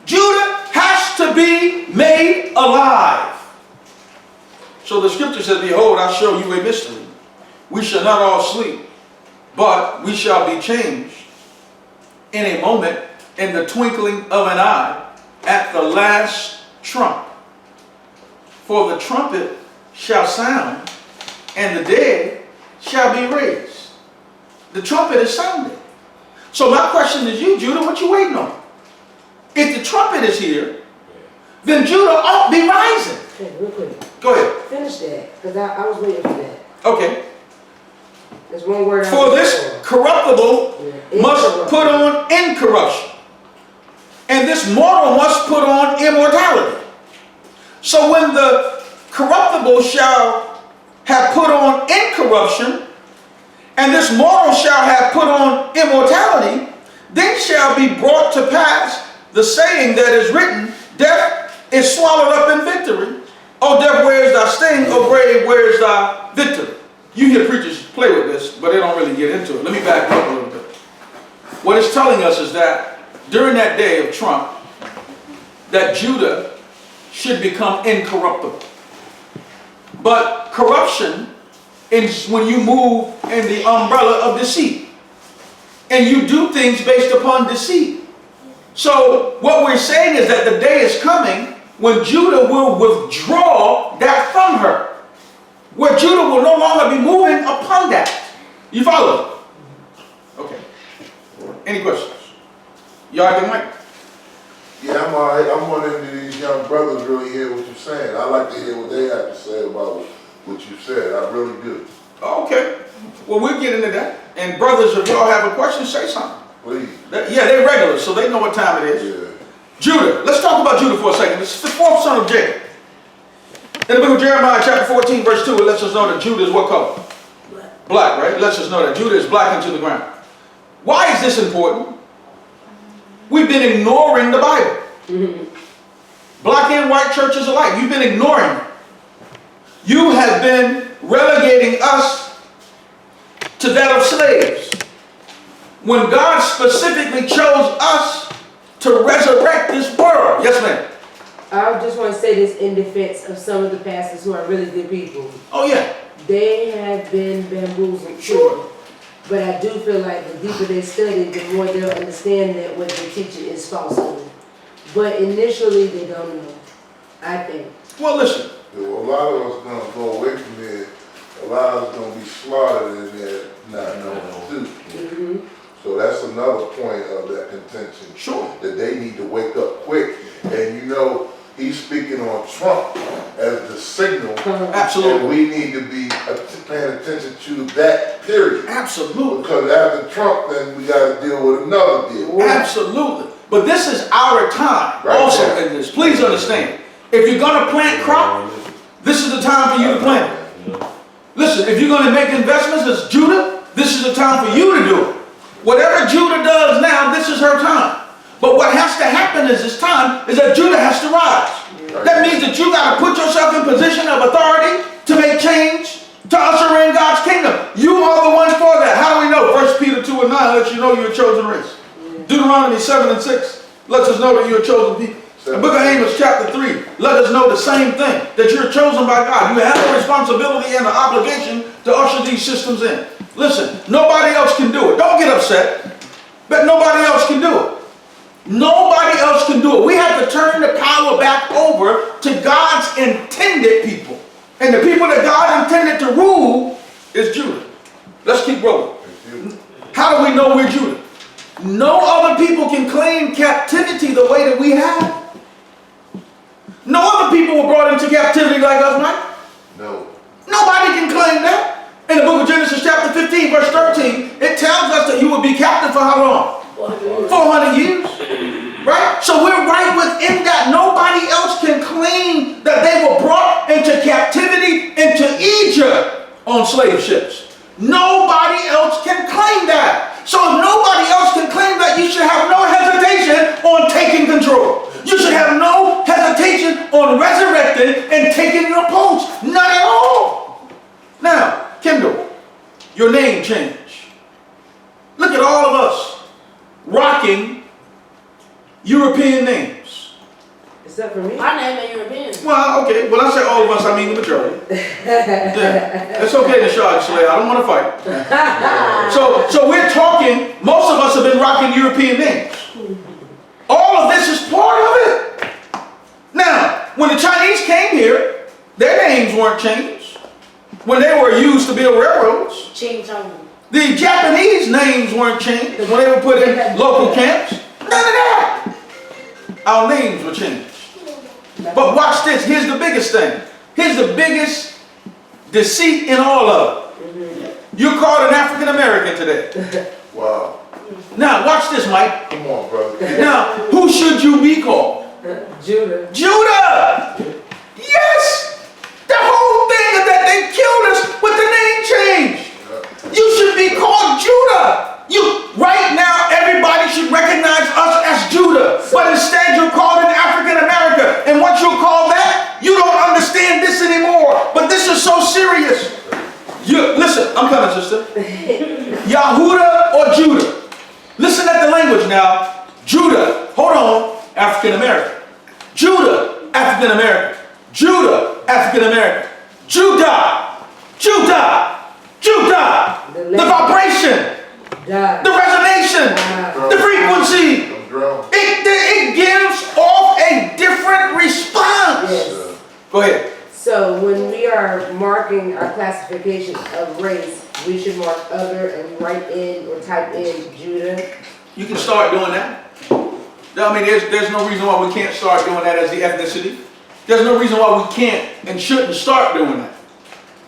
Judah has to be made alive. So the scripture says, behold, I show you a mystery. We shall not all sleep, but we shall be changed in a moment, in the twinkling of an eye, at the last trump. For the trumpet shall sound, and the dead shall be raised. The trumpet is sounding. So my question is you, Judah, what you waiting on? If the trumpet is here, then Judah ought to be rising. Okay, real quick. Go ahead. Finish that, because I was waiting for that. Okay. There's one word I For was this looking for. corruptible Yeah, must incorruptible. put on incorruption, and this mortal must put on immortality. So when the corruptible shall have put on incorruption, and this mortal shall have put on immortality, then shall be brought to pass the saying that is written, death is swallowed up in victory. O death, where is thy sting? O grave, where is thy victory? You hear preachers play with this, but they don't really get into it. Let me back up a little bit. What it's telling us is that during that day of Trump, that Judah should become incorruptible. But corruption is when you move in the umbrella of deceit. And you do things based upon deceit. So what we're saying is that the day is coming when Judah will withdraw that from her. Where Judah will no longer be moving upon that. You follow? Okay. Any questions? Y'all acting like? Yeah, I'm all right. I'm wondering if these young brothers really hear what you're saying. I like to hear what they have to say about what you said. I really do. Okay. Well, we'll get into that. And brothers, if y'all have a question, say something. Please. Yeah, they're regulars, so they know what time it is. Yeah. Judah. Let's talk about Judah for a second. This is the fourth son of Jacob. In the book of Jeremiah, chapter 14, verse 2, it lets us know that Judah is what color? Black. Black, right? It lets us know that Judah is black into the ground. Why is this important? We've been ignoring the Bible. Black and white churches alike. You've been ignoring it. You have been relegating us to that of slaves. When God specifically chose us to resurrect this world. Yes, ma'am. I just want to say this in defense of some of the pastors who are really good people. Oh, yeah. They have been bamboozled too. But I do feel like the deeper they study, the more they'll understand that what they're teaching is falsehood. But initially, they don't know, I think. Well, listen. A lot of us gonna go away from there. A lot of us gonna be slaughtered in there, not knowing too. So that's another point of that contention. Sure. That they need to wake up quick. And you know, he's speaking on Trump as the signal. Absolutely. And we need to be paying attention to that period. Absolutely. Because after Trump, then we got to deal with another deal. Absolutely. But this is our time Right also now. in this. Please understand. If you're going to plant crop, this is the time for you to plant it. Listen, if you're going to make investments as Judah, this is the time for you to do it. Whatever Judah does now, this is her time. But what has to happen is this time is that Judah has to rise. That means that you got to put yourself in position of authority to make change, to usher in God's kingdom. You are the one for that. How do we know 2 and 9 lets you know you're a chosen race. Deuteronomy 7 and 6 lets us know that you're a chosen people. The book of Amos chapter 3 let us know the same thing, that you're chosen by God. You have the responsibility and the obligation to usher these systems in. Listen, nobody else can do it. Don't get upset, but nobody else can do it. Nobody else can do it. We have to turn the power back over to God's intended people. And the people that God intended to rule is Judah. Let's keep rolling. How do we know we're Judah? No other people can claim captivity the way that we have. No other people were brought into captivity like us, Mike. No. Nobody can claim that. In the book of Genesis chapter 15, verse 13, it tells us that you will be captive for how long? 400 years. Right? So we're right within that. Nobody else can claim that they were brought into captivity into Egypt on slave ships. Nobody else can claim that. So if nobody else can claim that, you should have no hesitation on taking control. You should have no hesitation on resurrecting and taking your post. None at all. Now, Kendall, your name change. Look at all of us rocking European names. Except for me. My name ain't European. Well, okay. Well, I say all of us, I mean the majority. Yeah. It's okay to charge, Slay. I don't want to fight. So we're talking, most of us have been rocking European names. All of this is part of it. Now, when the Chinese came here, their names weren't changed. When they were used to build railroads, Ching Chong. the Japanese names weren't changed when they were put in local camps. None of that. Our names were changed. But watch this. Here's the biggest thing. Here's the biggest deceit in all of it. You're called an African American today. Wow. Now, watch this, Mike. Come on, brother. Now, who should you be called? Judah. Judah! Yes! The whole thing is that they killed us with the name change. You should be called Judah. Right now, everybody should recognize us as Judah. But instead, you're called an African American. And what you call that, you don't understand this anymore. But this is so serious. Listen, I'm coming, sister. Yahudah or Judah? Listen at the language now. Judah, hold on, African American. Judah, African American. Judah, African American. Judah, Judah, Judah. The vibration, the resonation, the frequency. It gives off a different response. Yes. Go ahead. So when we are marking our classification of race, we should mark other and write in or type in Judah. You can start doing that. I mean, there's no reason why we can't start doing that as the ethnicity. There's no reason why we can't and shouldn't start doing that,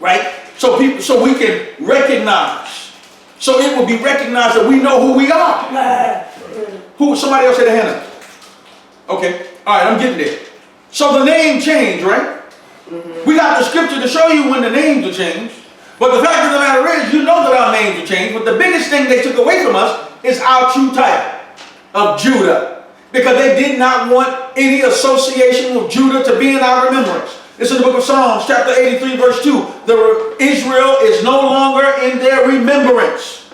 right? So we can recognize. So it will be recognized that we know who we are. Somebody else had a hand up. Okay, all right, I'm getting there. So the name changed, right? We got the scripture to show you when the names are changed. But the fact of the matter is, you know that our names are changed. But the biggest thing they took away from us is our true title of Judah. Because they did not want any association with Judah to be in our remembrance. It's in the book of Psalms, chapter 83, verse 2. Israel is no longer in their remembrance.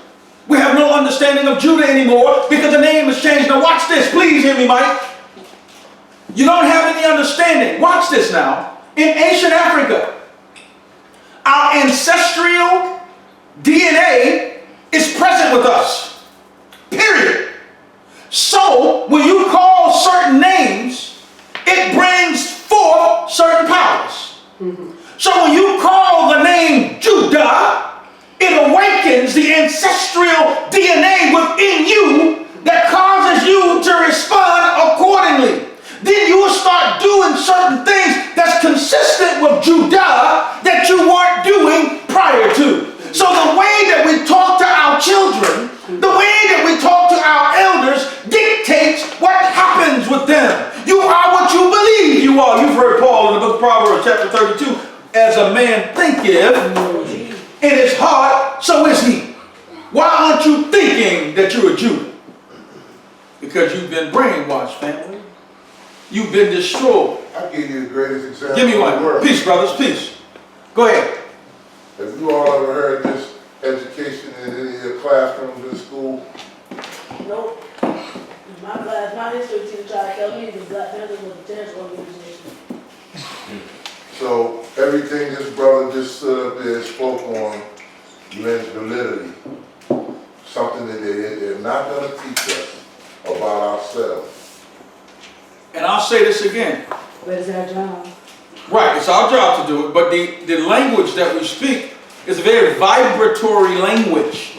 We have no understanding of Judah anymore because the name has changed. Now watch this. Please hear me, Mike. You don't have any understanding. Watch this now. In ancient Africa, our ancestral DNA is present with us. Period. So, when you call certain names, it brings forth certain powers. So when you call the name Judah, it awakens the ancestral DNA within you that causes you to respond accordingly. Then you will start doing certain things that's consistent with Judah that you weren't doing prior to. So the way that we talk to our children, the way that we talk to our elders dictates what happens with them. You are what you believe you are. You've heard Paul in the book of Proverbs chapter 32. As a man thinketh in his heart, so is he. Why aren't you thinking that you're a Jew? Because you've been brainwashed, family. You've been destroyed. I'll give you the greatest example. Give me in the one. world. Peace, brothers, peace. Go ahead. Have you all ever heard this education in any of your classrooms in school? Nope. My class, my history teacher tried to tell me the Black Panthers was a terrorist organization. So everything this brother just stood up there and spoke on lends validity. Something that they're not going to teach us about ourselves. And I'll say this again. But it's our job. Right, it's our job to do it, but the language that we speak is a very vibratory language.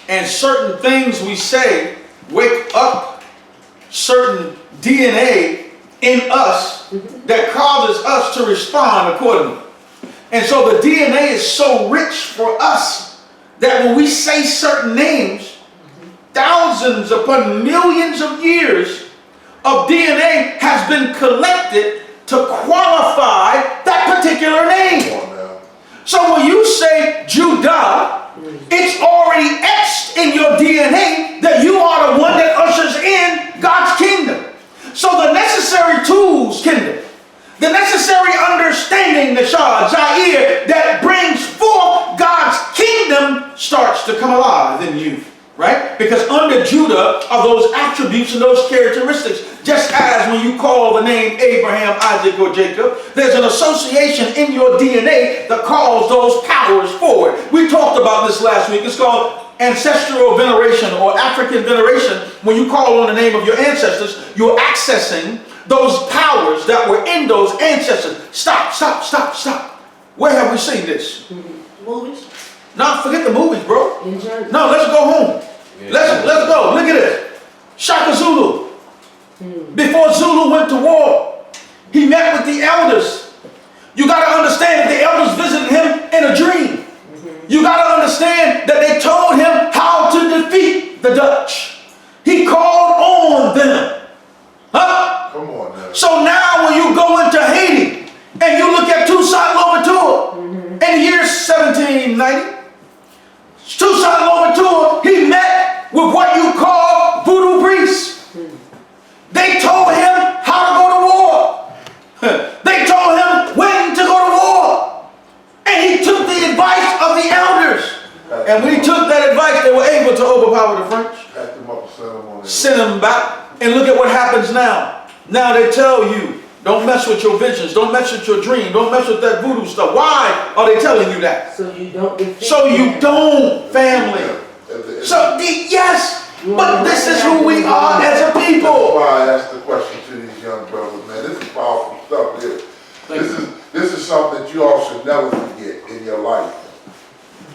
And certain things we say wake up certain DNA in us that causes us to respond accordingly. And so the DNA is so rich for us that when we say certain names, thousands upon millions of years of DNA has been collected to qualify that particular name. Come on now. So when you say Judah, it's already etched in your DNA that you are the one that ushers in God's kingdom. So the necessary tools, kingdom, the necessary understanding, Nashad, Zaire, that brings forth God's kingdom starts to come alive in you. Right? Because under Judah are those attributes and those characteristics. Just as when you call the name Abraham, Isaac, or Jacob, there's an association in your DNA that calls those powers forward. We talked about this last week. It's called ancestral veneration or African veneration. When you call on the name of your ancestors, you're accessing those powers that were in those ancestors. Stop, stop, stop, stop. Where have we seen this? Movies? Now forget the movies, bro. In church. No, let's go home. Let's go. Look at this. Shaka Zulu. Before Zulu went to war, he met with the elders. You got to understand that the elders visited him in a dream. You got to understand that they told him how to defeat the Dutch. He called on them. Huh? Come on now. So now when you go into Haiti and you look at Toussaint Louverture in the year 1790, Toussaint Louverture, he met with what you call voodoo priests. They told him how to go to war. They told him when to go to war. And he took the advice of the elders. And when he took that advice, they were able to overpower the French. Pack them up and send them on their Send them back. And look at what happens now. Now they tell you, don't mess with your visions. Don't mess with your dream. Don't mess with that voodoo stuff. Why are they telling you that? So you don't defeat So you them. don't, family. So, yes, but this is who we are as a That's people. why I asked the question to these young brothers, man. This is powerful stuff here. This is something that you all should never forget in your life.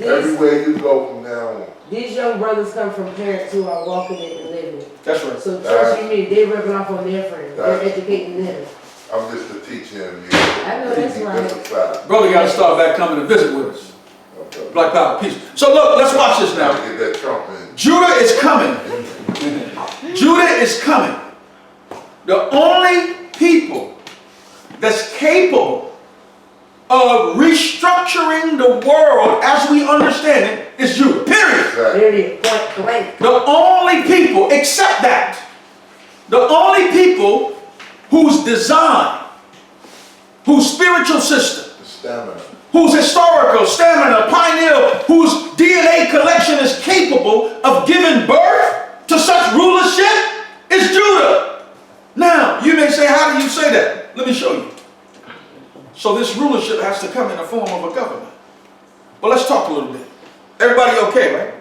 Everywhere you go from now on. These young brothers come from parents who are walking it and living it. That's right. So trust you me, they rubbing off on their friends. They're educating them. I'm just a teacher and you. I know that's right. That's a fact. Brother got to start back coming to visit with us. Okay. Black Power, peace. So look, let's watch this now. Get that Trump in. Judah is coming. Judah is coming. The only people that's capable of restructuring the world as we understand it is Judah. Period. Exactly. There it is, point blank. The only people, except that, the only people whose design, whose spiritual system, The stamina. whose historical stamina, pioneer, whose DNA collection is capable of giving birth to such rulership is Judah. Now, you may say, how do you say that? Let me show you. So this rulership has to come in the form of a government. Well, let's talk a little bit. Everybody okay, right?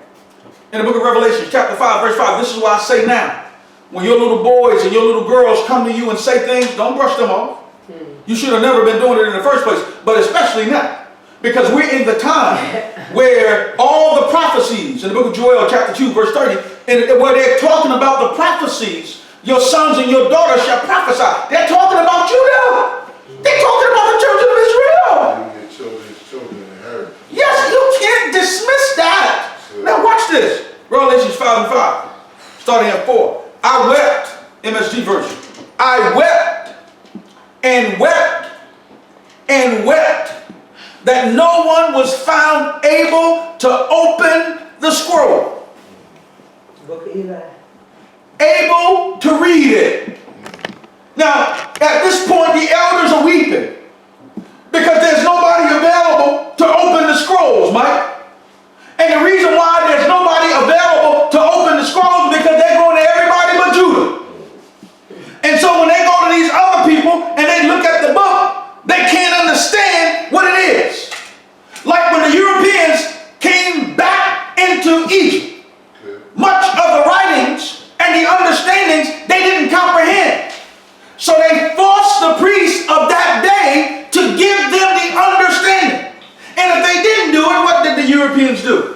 In the book of Revelation, chapter 5, verse 5, this is why I say now, when your little boys and your little girls come to you and say things, don't brush them off. You should have never been doing it in the first place, but especially now. Because we're in the time where all the prophecies, in the book of Joel, chapter 2, verse 30, and where they're talking about the prophecies, your sons and your daughters shall prophesy. They're talking about Judah. They're talking about the children of Israel. You your children's children inherit. Yes, you can't dismiss that. Sure. Now watch this. Revelations 5 and 5, starting at 4. I wept, MSG version. I wept and wept and wept that no one was found able to open the scroll, Book of Eli. able to read it. Now, at this point, the elders are weeping because there's nobody available to open the scrolls, Mike.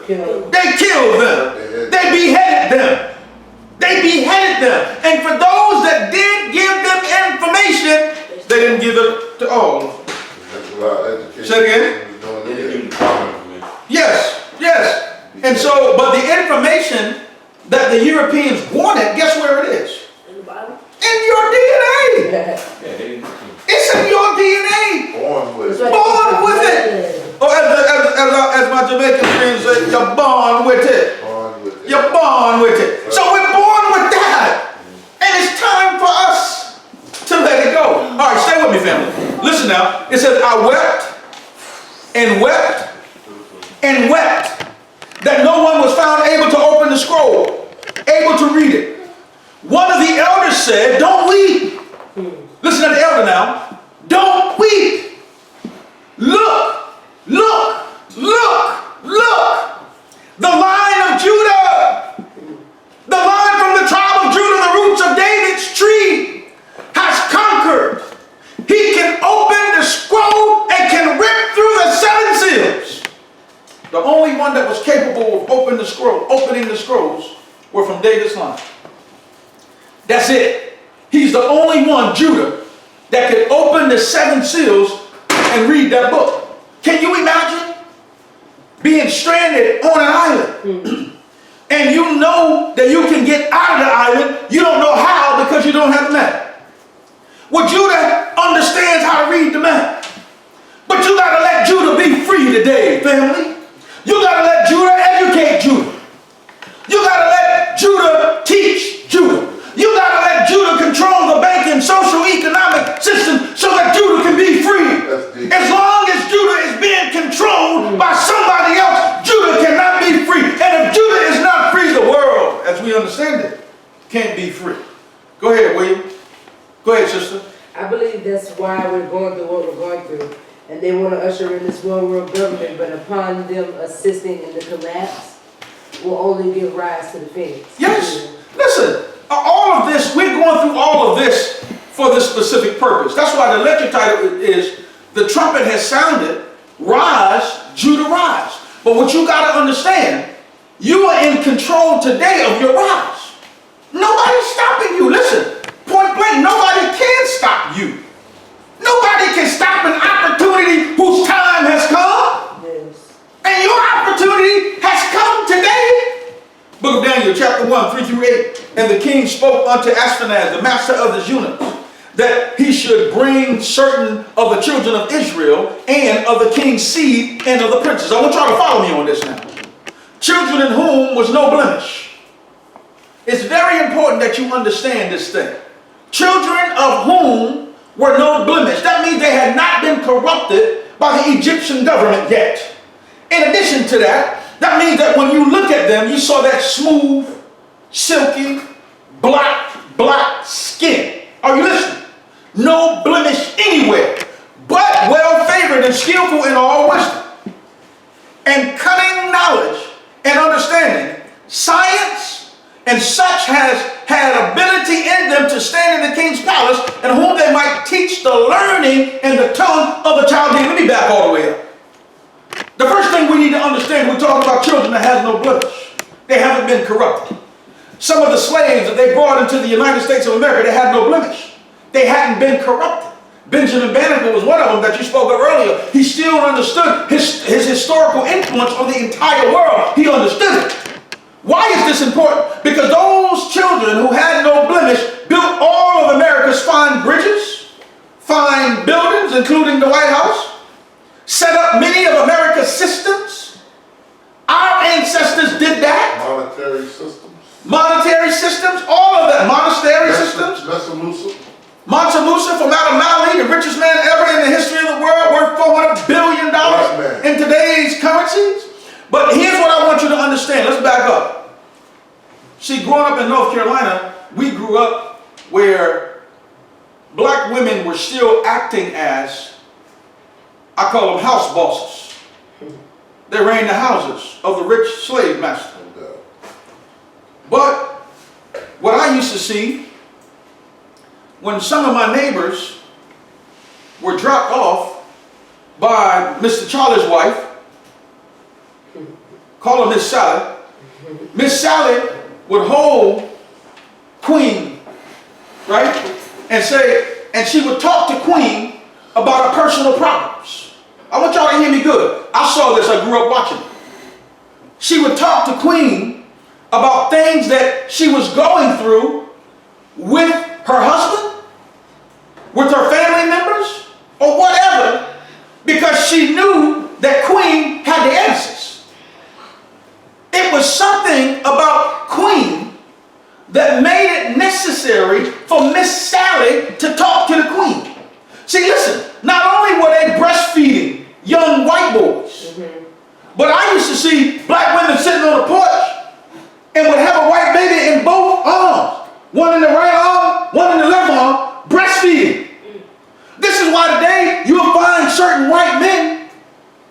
They killed them. They beheaded them. They beheaded them. And for those that did give them information, they didn't give it to all. That's a lot of education. Say it again? They didn't give the proper information. Yes, yes. And so, but the information that the Europeans wanted, guess where it is? In the Bible? In your DNA. Yeah, they didn't. It's in your DNA. Born with it. Born with it. Or as my Jamaican friends say, you're born with it. Born with it. You're born with it. So we're born with that. And it's time for us to let it go. All right, stay with me, family. Listen now. It says, I wept and wept and wept that no one was found able to open the scroll, able to read it. One of the elders said, don't weep. Listen to the elder now. Don't weep. Look, look, look, look. The Lion of Judah, the Lion from the tribe of Judah, the roots of David's tree, has conquered. He can open the scroll and can rip through the 7 seals. The only one that was capable of opening the scrolls were from David's line. That's it. He's the only one, Judah, that could open the 7 seals and read that book. Can you imagine being stranded on an island and you know that you can get out of the island? You don't know how because you don't have the map. Well, Judah understands how to read the map. But you got to let Judah be free today, family. You got to let Judah educate Judah. You got to let Judah teach Judah. You got to let Judah control the banking, social, economic system so that Judah can be free. As long as Judah is being controlled by somebody else, Judah cannot be free. And if Judah is not free, the world, as we understand it, can't be free. Go ahead, William. Go ahead, sister. I believe that's why we're going through what we're going through. And they want to usher in this one world government, but upon them assisting in the collapse, will only give rise to the phoenix. Yes. Listen, all of this, we're going through all of this for this specific purpose. That's why the lecture title is, The Trumpet Has Sounded, Rise, Judah Rise. But what you got to understand, you are in control today of your rise. Nobody's stopping you. Listen, point blank, nobody can stop you. Nobody can stop an opportunity whose time has come. Yes. And your opportunity has come today. Book of Daniel, chapter 1, 3 through 8. And the king spoke unto Ashpenaz, the master of the eunuchs, that he should bring certain of the children of Israel and of the king's seed and of the princes. I want y'all to follow me on this now. Children in whom was no blemish. It's very important that you understand this thing. Children of whom were no blemish. That means they had not been corrupted by the Egyptian government yet. In addition to that, that means that when you look at them, you saw that smooth, silky, black skin. Are you listening? No blemish anywhere, but well favored and skillful in all wisdom and cunning knowledge and understanding. Science and such has had ability in them to stand in the king's palace, and whom they might teach the learning and the tongue of the Chaldean. Let me back all the way up. The first thing we need to understand, we're talking about children that has no blemish. They haven't been corrupted. Some of the slaves that they brought into the United States of America, they had no blemish. They hadn't been corrupted. Benjamin Banneker was one of them that you spoke of earlier. He still understood his historical influence on the entire world. He understood it. Why is this important? Because those children who had no blemish built all of America's fine bridges, fine buildings, including the White House, set up many of America's systems. Our ancestors did that. Monetary systems. Monetary systems, all of that. Monastery systems. Mansa Musa from out of Mali, the richest man ever in the history of the world, worth $400 billion in today's currencies. But here's what I want you to understand. Let's back up. See, growing up in North Carolina, we grew up where black women were still acting as, I call them house bosses. They ran the houses of the rich slave master. But what I used to see, when some of my neighbors were dropped off by Mr. Charlie's wife, call her Miss Sally. Miss Sally would hold Queen, right? And she would talk to Queen about her personal problems. I want y'all to hear me good. I saw this, I grew up watching it. She would talk to Queen about things that she was going through with her husband, with her family members, or whatever, because she knew that Queen had the answers. It was something about Queen that made it necessary for Miss Sally to talk to the Queen. See, listen, not only were they breastfeeding young white boys, but I used to see black women sitting on the porch and would have a white baby in both arms. One in the right arm, one in the left arm, breastfeeding. This is why today you'll find certain white men,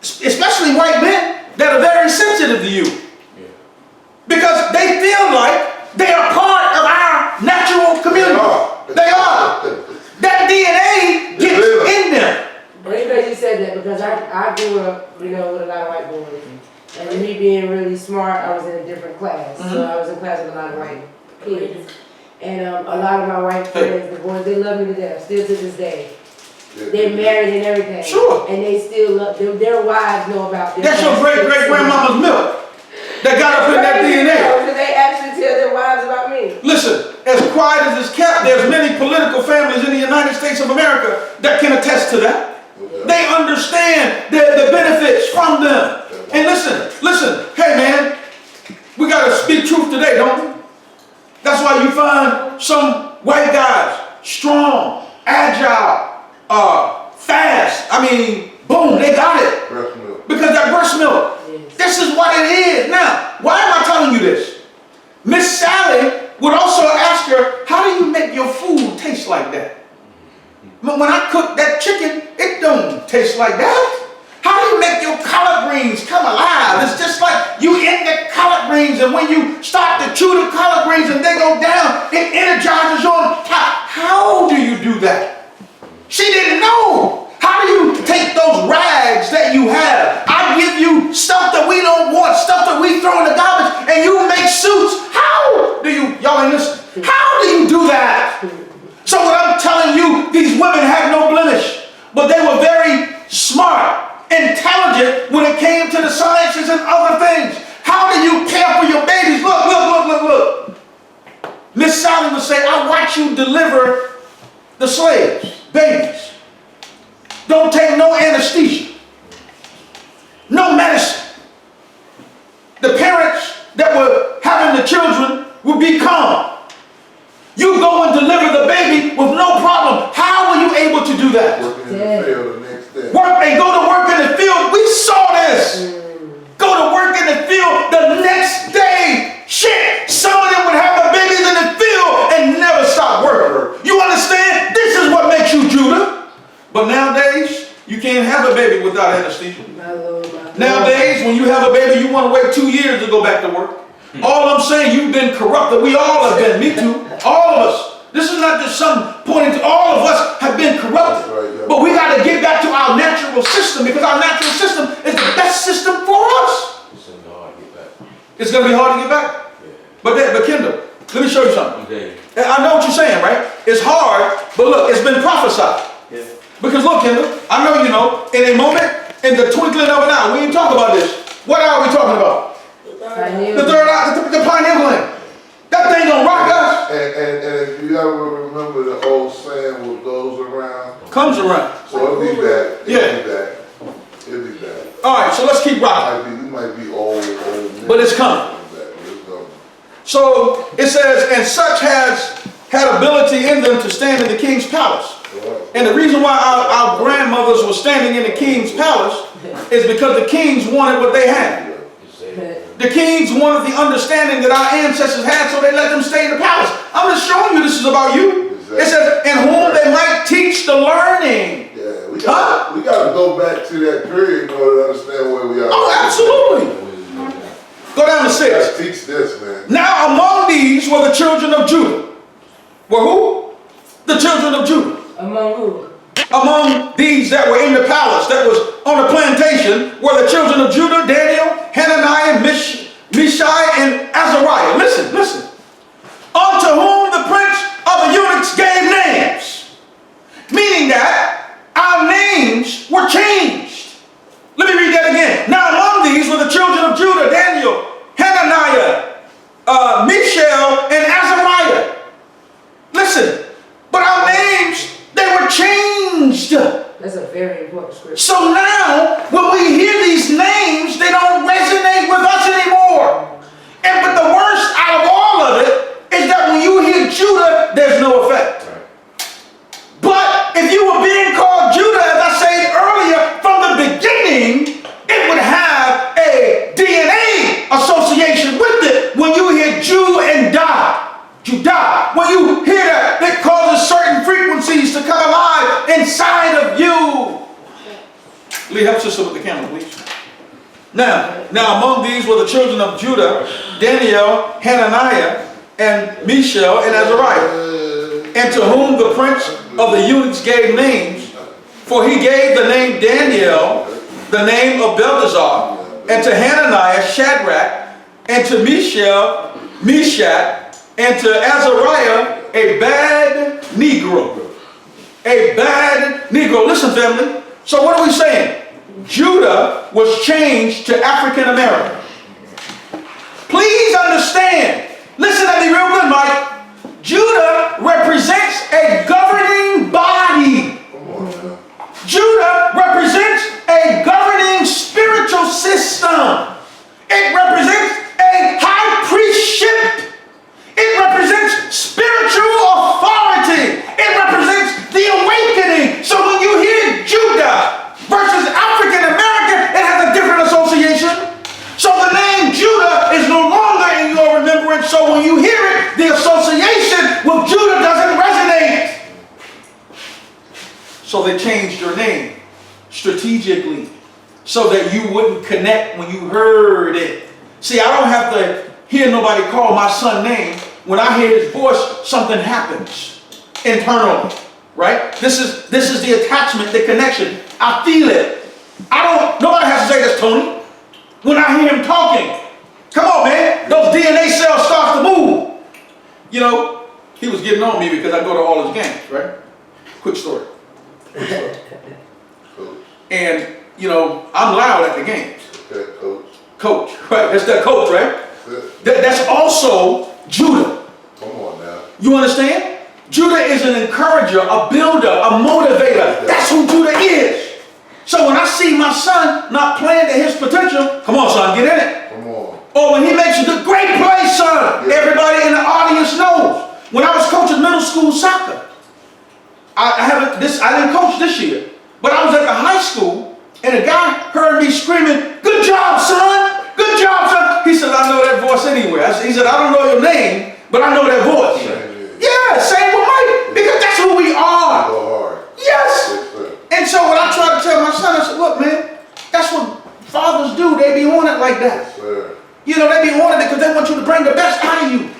especially white men, that are very sensitive to you. Because they feel like they are part of our natural community. They are. That DNA gets in them. It's crazy you said that because I grew up, with a lot of white boys. And me being really smart, I was in a different class. So I was in class with a lot of white kids. And a lot of my white friends, the boys, they love me to death, still to this day. They're married and everything. Sure. And they still love, their wives know about their That's your great-great-grandmama's milk that got up in that DNA. Because they actually tell their wives about me. Listen, as quiet as it's kept, there's many political families in the United States of America that can attest to that. They understand the benefits from them. And listen, hey man, we got to speak truth today, don't we? That's why you find some white guys strong, agile, fast. I mean, boom, they got it. Breast milk. Because that breast milk. Yes. This is what it is. Now, why am I telling you this? Miss Sally would also ask her, how do you make your food taste like that? When I cook that chicken, it don't taste like that. How do you make your collard greens come alive? It's just like you eat the collard greens, and when you start to chew the collard greens and they go down, it energizes your How do you do that? She didn't know. How do you take those rags that you have? I give you stuff that we don't want, stuff that we throw in the garbage, and you make suits. How do you, y'all ain't listening? How do you do that? So what I'm telling you, these women had no blemish, but they were very smart, intelligent when it came to the sciences and other things. How do you care for your babies? Look. Miss Sally would say, I watch you deliver the slaves, babies. Don't take no anesthesia, no medicine. The parents that were having the children would be calm. You go and deliver the baby with no problem. How were you able to do that? Working in the field the next day. They go to work in the field. We saw this. Go to work in the field the next day. Shit, some of them would have the babies in the field and never stop working. You understand? This is what makes you Judah. But nowadays, you can't have a baby without anesthesia. My Lord, my Lord. Nowadays, when you have a baby, you want to wait 2 years to go back to work. All I'm saying, you've been corrupted. We all have been. Me too. All of us. This is not just something pointing to all of us have been corrupted. Right, yeah. But we got to get back to our natural system, because our natural system is the best system for us. It's gonna be hard to get back. It's going to be hard to get back. Yeah. But Kendall, let me show you something. Okay. I know what you're saying, right? It's hard, but look, it's been prophesied. Yeah. Because look, Kendall, I know you know, in a moment, in the twinkling of an eye, we ain't talking about this. What eye are we talking about? The third eye, the pineal gland. That thing gonna rock us. And if you ever remember the old saying, what goes around, Comes around. so it'll be back. Yeah. It'll be back. All right, so let's keep rocking. We might be old. But it's coming. So it says, and such has had ability in them to stand in the king's palace. And the reason why our grandmothers were standing in the king's palace is because the kings wanted what they had. The kings wanted the understanding that our ancestors had, so they let them stay in the palace. I'm just showing you this is about you. Exactly. It says, in whom they might teach the learning. Yeah, we gotta go back to that period in order to understand where we are. Oh, absolutely. Go down to 6. Let's teach this, man. Now among these were the children of Judah. Were who? The children of Judah. Among who? Among these that were in the palace, that was on the plantation, were the children of Judah, Daniel, Hananiah, sister with the camera, please. Now among these were the children of Judah, Daniel, Hananiah, and Mishael, and Azariah, and to whom the prince of the eunuchs gave names, for he gave the name Daniel, the name of Belteshazzar, and to Hananiah, Shadrach, and to Mishael, Meshach, and to Azariah, a bad Negro. A bad Negro. Listen, family. So what are we saying? Judah was changed to African American. Please understand. Listen at me real good, Mike. Judah represents a governing body. Come on now. Judah represents a governing spiritual system. It represents a high priestship. It represents spiritual authority. It represents the awakening. So when you hear Judah versus African American, it has a different association. So the name Judah is no longer in your remembrance. So when you hear it, the association with Judah doesn't resonate. So they changed your name strategically so that you wouldn't connect when you heard it. See, I don't have to hear nobody call my son name. When I hear his voice, something happens internally, right? This is the attachment, the connection. I feel it. Nobody has to say that's Tony. When I hear him talking, come on, man, those DNA cells start to move. You know, he was getting on me because I go to all his games, right? Quick story. And, you know, I'm loud at the games. Okay, coach. Coach, right? That's that coach, right? That's also Judah. Come on now. You understand? Judah is an encourager, a builder, a motivator. That's who Judah is. So when I see my son not playing to his potential, come on, son, get in it. Come on. Or when he makes a great play, son, everybody in the audience knows. When I was coaching middle school soccer, I didn't coach this year, but I was at the high school, and a guy heard me screaming, "Good job, son! Good job, son!" He said, "I know that voice anywhere." He said, "I don't know your name, but I know that voice." Yeah, same with Mike, because that's who we are. Go hard. Yes. And so when I try to tell my son, I said, "Look, man, that's what fathers do. They be on it like that. Yes, sir. You know, they be on it because they want you to bring the best out of you."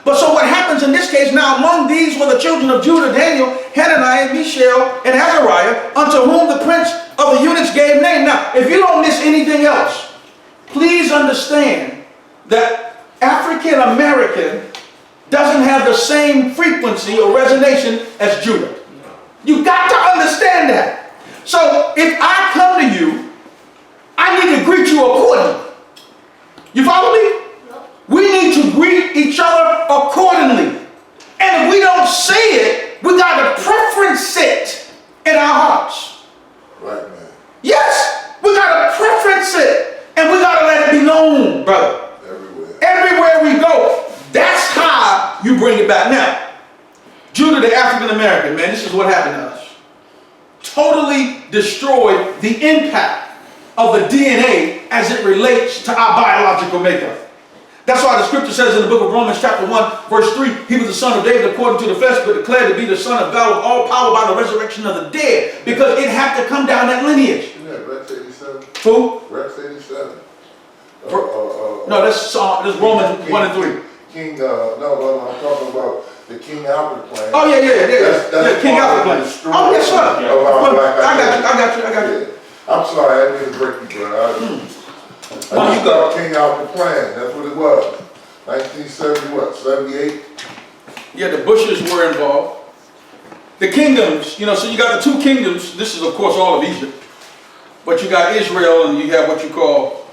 But so what happens in this case, now among these were the children of Judah, Daniel, Hananiah, Mishael, and Azariah, unto whom the prince of the eunuchs gave name. Now, if you don't miss anything else, please understand that African American doesn't have the same frequency or resonation as Judah. You got to understand that. So if I come to you, I need to greet you accordingly. You follow me? We need to greet each other accordingly. And if we don't say it, we got to preference it in our hearts. Right, man. Yes, we got to preference it. And we got to let it be known, brother. Everywhere. Everywhere we go. That's how you bring it back. Now, Judah, the African American, man, this is what happened to us. Totally destroyed the impact of the DNA as it relates to our biological makeup. That's why the scripture says in the book of Romans chapter 1, verse 3, he was the son of David according to the flesh, but declared to be the son of God with all power by the resurrection of the dead, because it had to come down that lineage. Isn't that Rex 87? Who? Rex 87. No, that's Romans 1 and 3. No, I'm talking about the King Albert plan. Oh, yeah. That's King Albert plan. Oh, yes, sir. I got you. I'm sorry, I didn't break you, brother. Well, you go. King Albert plan, that's what it was. 1970, what, 78? Yeah, the Bushes were involved. The kingdoms, you know, so you got the two kingdoms. This is, of course, all of Egypt. But you got Israel, and you have what you call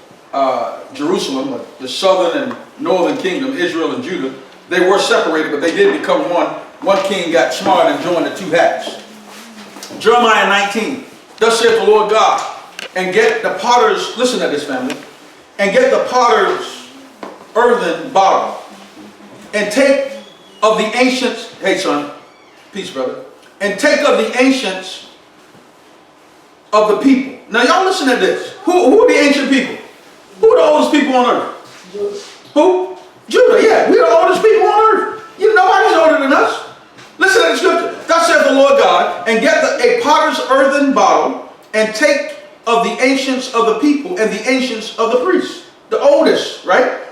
Jerusalem, the southern and northern kingdom, Israel and Judah. They were separated, but they did become one. One king got smart and joined the two hats. Jeremiah 19. Thus saith the Lord God, and get the potter's, listen to this, family, and get the potter's earthen bottle, and take of the ancients, hey son, peace brother, and take of the ancients of the people. Now y'all listen to this. Who are the ancient people? Who are the oldest people on earth? Judah. Who? Judah, yeah. We're the oldest people on earth. You know, nobody's older than us. Listen to the scripture. Thus saith the Lord God, and get a potter's earthen bottle, and take of the ancients of the people and the ancients of the priests. The oldest, right?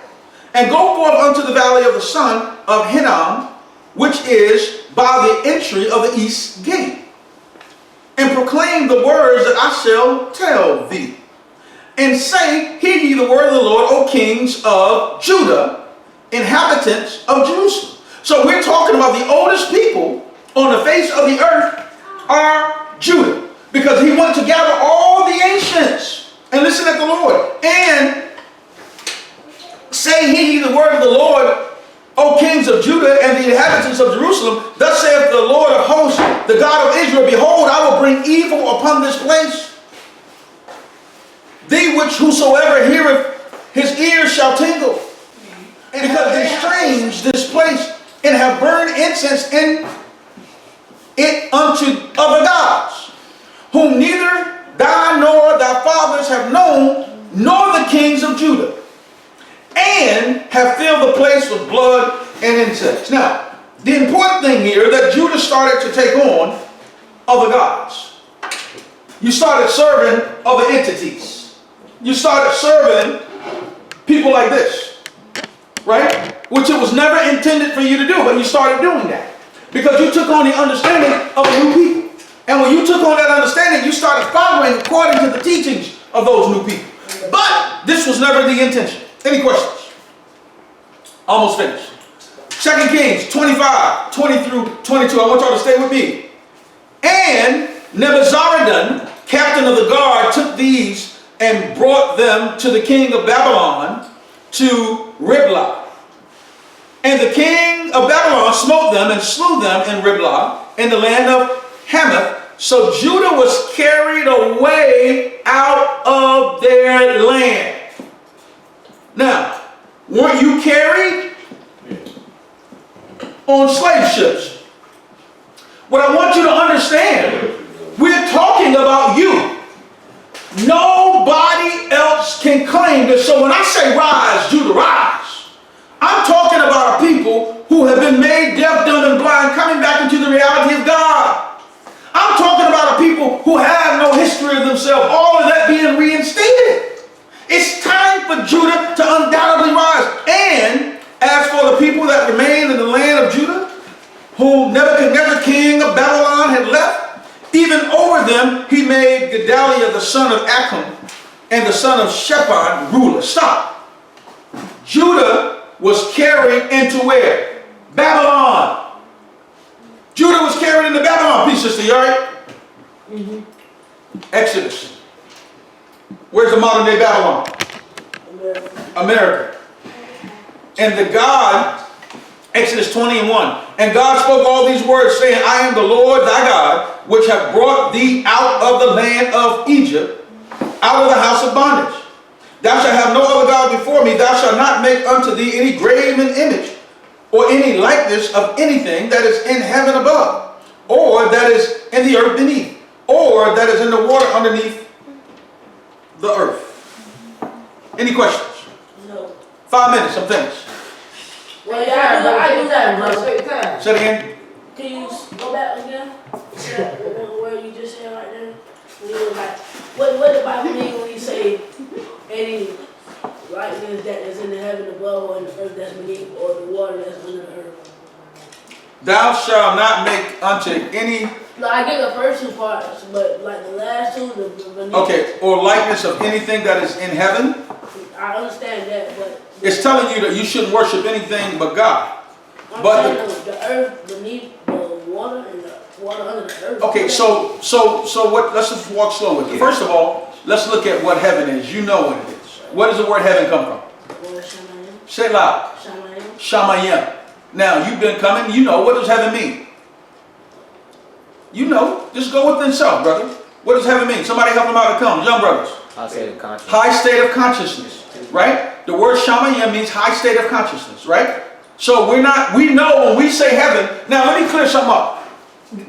And go forth unto the valley of the son of Hinnom, which is by the entry of the east gate, and proclaim the words that I shall tell thee. And say, hear ye the word of the Lord, O kings of Judah, inhabitants of Jerusalem. So we're talking about the oldest people on the face of the earth are Judah. Because he went to gather all the ancients and listen at the Lord. And say, hear ye the word of the Lord, O kings of Judah and the inhabitants of Jerusalem. Thus saith the Lord of hosts, the God of Israel, behold, I will bring evil upon this place. Thee which whosoever heareth his ears shall tingle. And because they strange this place and have burned incense in it unto other gods, whom neither thou nor thy fathers have known, nor the kings of Judah, and have filled the place with blood and insects. Now, the important thing here that Judah started to take on other gods. You started serving other entities. You started serving people like this, right? Which it was never intended for you to do, but you started doing that because you took on the understanding of new people. And when you took on that understanding, you started following according to the teachings of those new people. But this was never the intention. Any questions? Almost finished. 2 Kings 25, 20 through 22. I want y'all to stay with me. And Nebuzaradan, captain of the guard, took these and brought them to the king of Babylon to Riblah. And the king of Babylon smote them and slew them in Riblah in the land of Hamath. So Judah was carried away out of their land. Now, weren't you carried on slave ships? What I want you to understand, we're talking about you. Nobody else can claim this. So when I say rise, Judah, rise, I'm talking about a people who have been made deaf, dumb, and blind, coming back into the reality of God. I'm talking about a people who have no history of themselves, all of that being reinstated. It's time for Judah to undoubtedly rise. And as for the people that remain in the land of Judah, whom Nebuchadnezzar, king of Babylon, had left, even over them he made Gedaliah the son of Achim and the son of Shaphan ruler. Stop. Judah was carried into where? Babylon. Judah was carried into Babylon. Peace, sister, you all right? Mm-hmm. Exodus. Where's the modern day Babylon? America. And the God, Exodus 20 and 1. And God spoke all these words, saying, I am the Lord thy God, which have brought thee out of the land of Egypt, out of the house of bondage. Thou shalt have no other God before me. Thou shalt not make unto thee any graven image, or any likeness of anything that is in heaven above, or that is in the earth beneath, or that is in the water underneath the earth. Any questions? No. 5 minutes, I'm finished. Well, yeah, I do that. Time. Say it again. Can you go back again? Where you just said right there? When you were like, what the Bible mean when you say any likeness that is in the heaven above or in the earth that's beneath or the water that's under the earth? Thou shalt not make unto any... No, I get the first two parts, but like the last two, the beneath. Okay, or likeness of anything that is in heaven. I understand that, but... It's telling you that you shouldn't worship anything but God. I'm But saying the earth beneath the water and the water under the earth. okay, so what? Let's just walk slow with it. First of all, let's look at what heaven is. You know what it is. Where does the word heaven come from? Say it loud. Shamayim. Now you've been coming. You know, what does heaven mean? You know. Just go within self, brother. What does heaven mean? Somebody help them out to come. Young brothers. High state of consciousness. High state of consciousness. Right? The word Shamayim means high state of consciousness. Right? So we know when we say heaven. Now let me clear something up.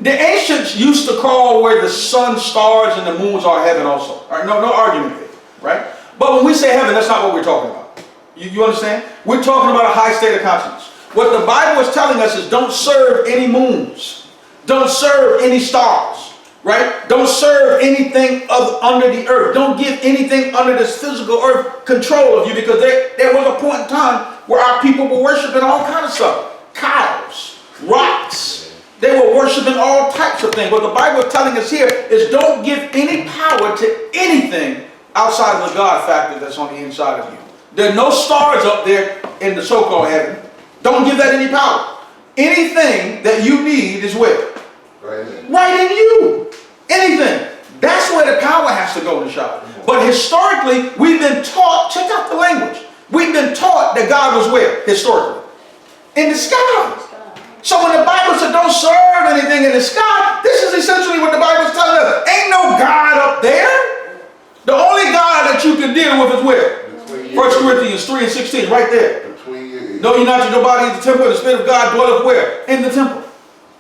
The ancients used to call where the sun, stars, and the moons are heaven also. All right? No argument there. Right? But when we say heaven, that's not what we're talking about. You understand? We're talking about a high state of consciousness. What the Bible is telling us is don't serve any moons. Don't serve any stars. right? Don't serve anything under the earth. Don't give anything under this physical earth control of you, because there was a point in time where our people were worshiping all kinds of stuff. Cows, rocks. They were worshiping all types of things. What the Bible is telling us here is don't give any power to anything outside of the God factor that's on the inside of you. There are no stars up there in the so-called heaven. Don't give that any power. Anything that you need is where? Right in you. Anything. That's where the power has to go to shine. But historically, we've been taught, check out the language. We've been taught that God was where? Historically. In the sky. So when the Bible said don't serve anything in the sky, this is essentially what the Bible is telling us. Ain't no God up there. The only God that you can deal with is where? 1 Corinthians 3:16, right there. Know ye not that your body is the temple of the Spirit of God dwelleth where? In the temple.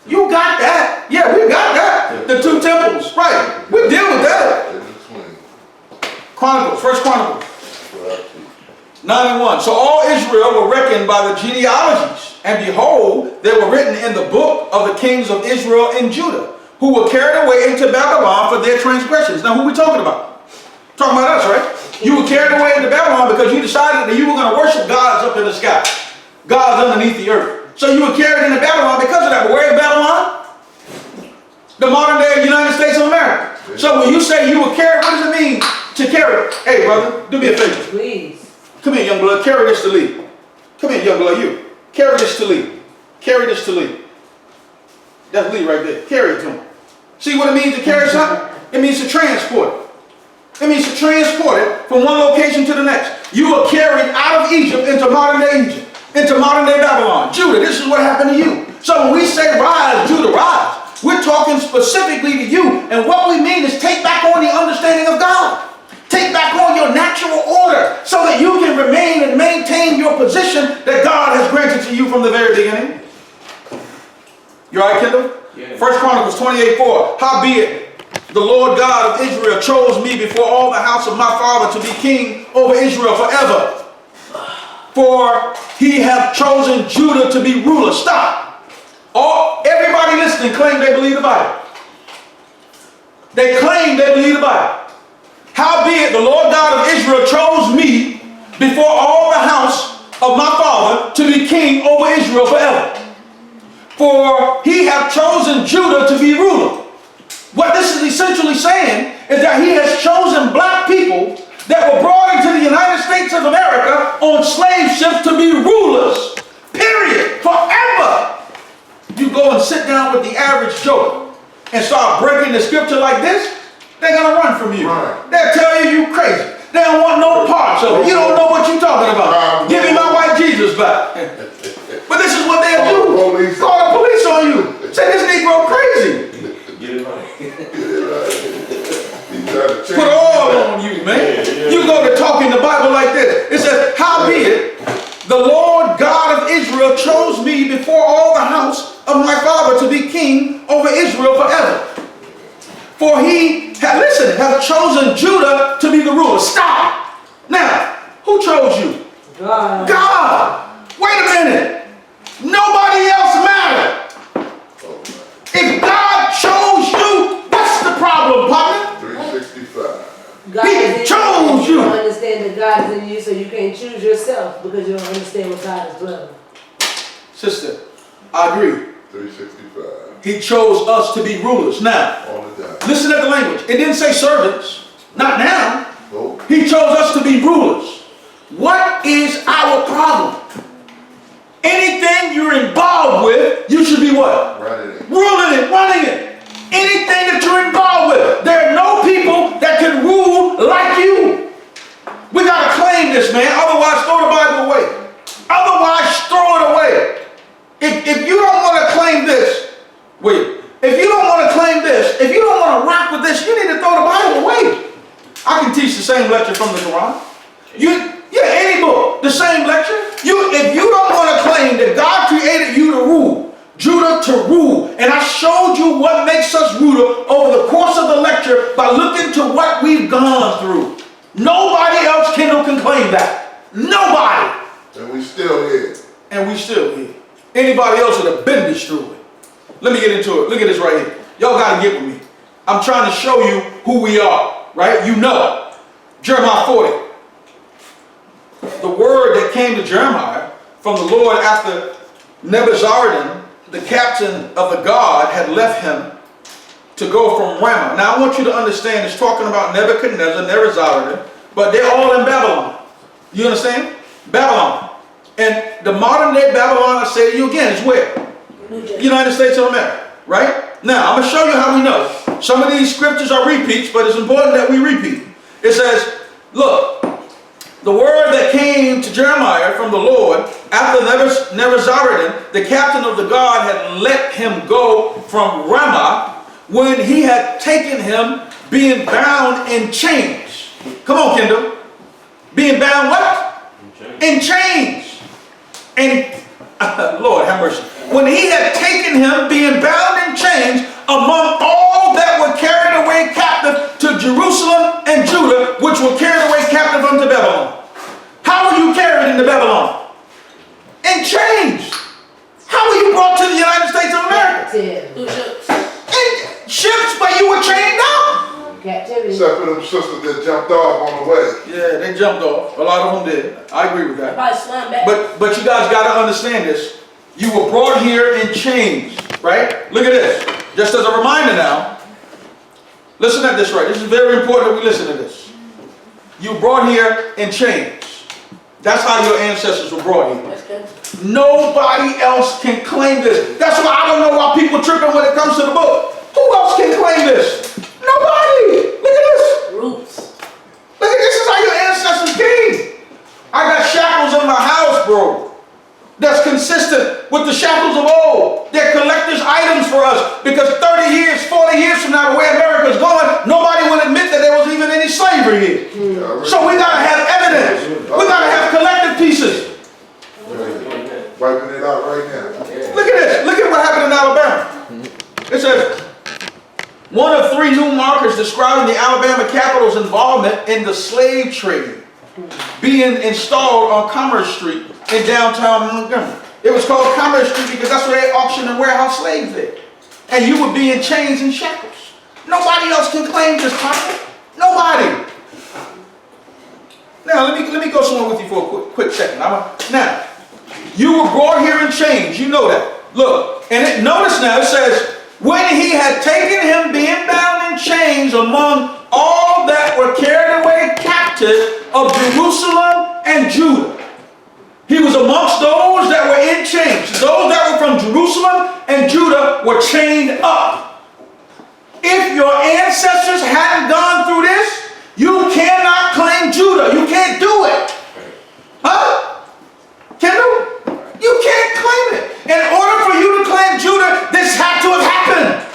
You got that. Yeah, we got that. The two temples. Right. We deal with that. Chronicles, 1 Chronicles 9:1. So all Israel were reckoned by the genealogies, and behold, they were written in the book of the kings of Israel and Judah, who were carried away into Babylon for their transgressions. Now, who are we talking about? Talking about us, right? You were carried away into Babylon because you decided that you were going to worship gods up in the sky, gods underneath the earth. So you were carried into Babylon because of that. But where is Babylon? The modern day United States of America. So when you say you were carried, what does it mean to carry? Hey, brother, do me a favor. Please. Come here, young blood. Carry this to Lee. Come here, young blood. You. Carry this to Lee. Carry this to Lee. That's Lee right there. Carry it to him. See what it means to carry something? It means to transport it. It means to transport it from one location to the next. You were carried out of Egypt into modern day Egypt, into modern day Babylon. Judah, this is what happened to you. So when we say rise, Judah, rise, we're talking specifically to you. And what we mean is take back on the understanding of God. Take back on your natural order so that you can remain and maintain your position that God has granted to you from the very beginning. You all right, Kendall? Yeah. 1 Chronicles 28:4. Howbeit, the Lord God of Israel chose me before all the house of my father to be king over Israel forever. For he hath chosen Judah to be ruler. Stop. Everybody listening claim they believe the Bible. They claim they believe the Bible. Howbeit, the Lord God of Israel chose me before all the house of my father to be king over Israel forever. For he hath chosen Judah to be ruler. What this is essentially saying is that he has chosen black people that were brought into the United States of America on slave ships to be rulers. Period. Forever. You go and sit down with the average Joe and start breaking the scripture like this, they're going to run from you. Right. They'll tell you crazy. They don't want no parts of it. You don't know what you're talking about. Give me my white Jesus back. But this is what they'll do. Call the police on you. Say this Negro crazy. Get it right. Put all on you, man. You go to talking the Bible like this. It says, howbeit, the Lord God of Israel chose me before all the house of my father to be king over Israel forever. For he hath chosen Judah to be the ruler. Stop. Now, who chose you? God. God. Wait a minute. Nobody else mattered. If God chose you, what's the problem, partner? 365. God He is in chose you. You don't understand that God is in you, so you can't choose yourself because you don't understand what God is dwelling. Sister, I agree. 365. He chose us to be rulers. Now, listen at the language. It didn't say servants. Not now. Nope. He chose us to be rulers. What is our problem? Anything you're involved with, you should be what? Ruling it, running it. Anything that you're involved with. There are no people that can rule like you. We got to claim this, man. Otherwise, throw the Bible away. Otherwise, throw it away. If you don't want to claim this, if you don't want to claim this, if you don't want to rock with this, you need to throw the Bible away. I can teach the same lecture from the Quran. Any book, the same lecture. If you don't want to claim that God created you to rule, Judah to rule, and I showed you what makes us ruler over the course of the lecture by looking to what we've gone through. Nobody else can claim that. Nobody. And we still here. And we still here. Anybody else would have been destroyed. Let me get into it. Look at this right here. Y'all got to get with me. I'm trying to show you who we are, right? You know. Jeremiah 40. The word that came to Jeremiah from the Lord after Nebuzaradan, the captain of the guard, had left him to go from Ramah. Now I want you to understand, it's talking about Nebuchadnezzar, Nebuzaradan, but they're all in Babylon. You understand? Babylon. And the modern day Babylon, I say to you again, is where? United States of America, right? Now, I'm going to show you how we know. Some of these scriptures are repeats, but it's important that we repeat. It says, look, the word that came to Jeremiah from the Lord after Nebuzaradan, the captain of the guard, had let him go from Ramah when he had taken him being bound in chains. Come on, Kendall. Being bound what? In chains. And, Lord have mercy. When he had taken him being bound in chains among all that were carried away captive to Jerusalem and Judah, which were carried away captive unto Babylon. How were you carried into Babylon? In chains. How were you brought to the United States of America? In ships, but you were chained up. Captivity. Except for them sisters that jumped off on the way. Yeah, they jumped off. A lot of them did. I agree with that. Probably slam back. But you guys got to understand this. You were brought here in chains, right? Look at this. Just as a reminder now, listen at this right. This is very important that we listen to this. You were brought here in chains. That's how your ancestors were brought here. That's good. Nobody else can claim this. That's why I don't know why people tripping when it comes to the book. Who else can claim this? Nobody. Look at this. Roots. Look at this. This is how your ancestors came. I got shackles in my house, bro. That's consistent with the shackles of old. They're collector's items for us because 30 years, 40 years from now, the way America's going, nobody will admit that there was even any slavery here. So we gotta have evidence. We gotta have collective pieces. Wiping it out right now. Look at this. Look at what happened in Alabama. It says, one of 3 new markers describing the Alabama capital's involvement in the slave trade being installed on Commerce Street in downtown Montgomery. It was called Commerce Street because that's where they auctioned and warehouse slaves there. And you would be in chains and shackles. Nobody else can claim this title. Nobody. Now, let me go somewhere with you for a quick second. Now, you were brought here in chains. You know that. Look, and notice now it says, when he had taken him being bound in chains among all that were carried away captive of Jerusalem and Judah. He was amongst those that were in chains. Those that were from Jerusalem and Judah were chained up. If your ancestors hadn't gone through this, you cannot claim Judah. You can't do it. Huh? Kendall? You can't claim it. In order for you to claim Judah, this had to have happened.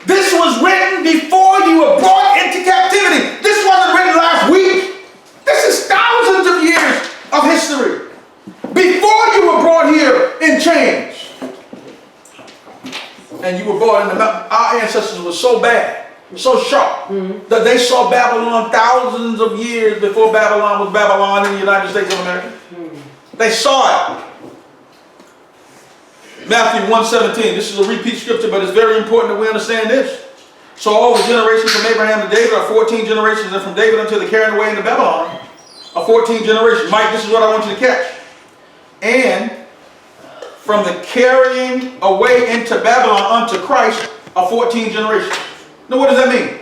This was written before you were brought into captivity. This wasn't written last week. This is thousands of years of history. Before you were brought here in chains. And you were brought in the mountain. Our ancestors were so bad, so sharp, that they saw Babylon thousands of years before Babylon was Babylon in the United States of America. They saw it. Matthew 1:17. This is a repeat scripture, but it's very important that we understand this. So all the generations from Abraham to David are 14 generations, and from David until the carrying away into Babylon are 14 generations. Mike, this is what I want you to catch. And from the carrying away into Babylon unto Christ are 14 generations. Now what does that mean?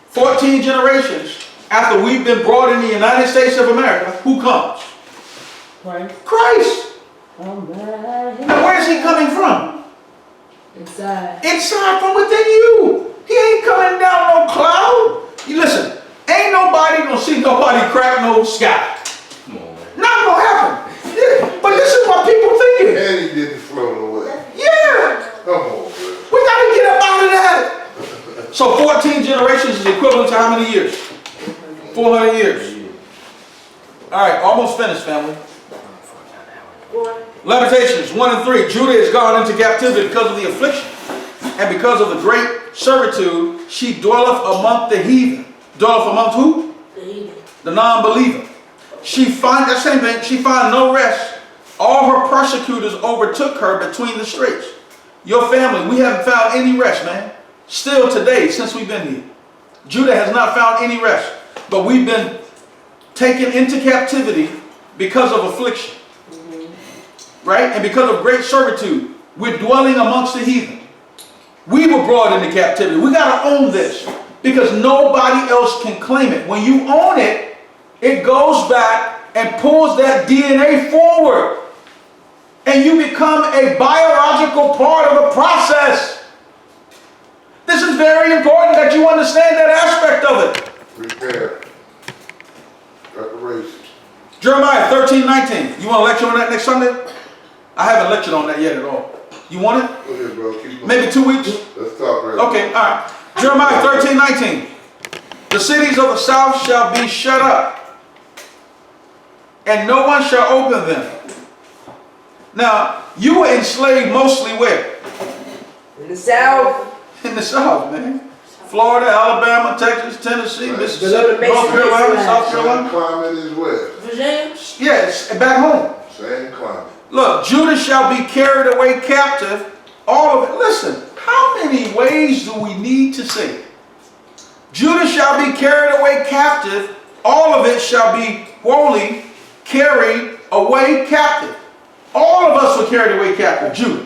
14 generations after we've been brought in the United States of America, who comes? Christ. Now where is he coming from? Inside. Inside, from within you. He ain't coming down no cloud. You listen, ain't nobody gonna see nobody crack no sky. Come on, man. Not gonna happen. Yeah, but this is what people thinking. And he didn't float away. Yeah, Come on, man. we gotta get up out of that. So 14 generations is equivalent to how many years? 400 years. All right, almost finished, family. Lamentations 1 and 3. Judah is gone into captivity because of the affliction, and because of the great servitude, she dwelleth among the heathen. Dwelleth amongst who? The heathen. The non-believer. She find that same thing. She found no rest. All her persecutors overtook her between the straits. Your family, we haven't found any rest, man. Still today, since we've been here, Judah has not found any rest. But we've been taken into captivity because of affliction. Right? And because of great servitude. We're dwelling amongst the heathen. We were brought into captivity. We got to own this. Because nobody else can claim it. When you own it, it goes back and pulls that DNA forward. And you become a biological part of the process. This is very important that you understand that aspect of it. Prepare. Preparation. Jeremiah 13:19. You want to lecture on that next Sunday? I haven't lectured on that yet at all. You want it? Go ahead, bro. Keep going. Maybe 2 weeks? Let's talk right Okay, all right. Jeremiah 13:19. The cities of the south shall be shut up, and no one shall open them. Now, you were enslaved mostly where? In the South. In the South, man. Florida, Alabama, Texas, Tennessee, Mississippi, Below the North Carolina, Mississippi South Same Carolina. climate as west. Virginia? Yes, back home. Same climate. Look, Judah shall be carried away captive, all of it. Listen, how many ways do we need to say it? Judah shall be carried away captive, all of it shall be wholly carried away captive. All of us were carried away captive, Judah.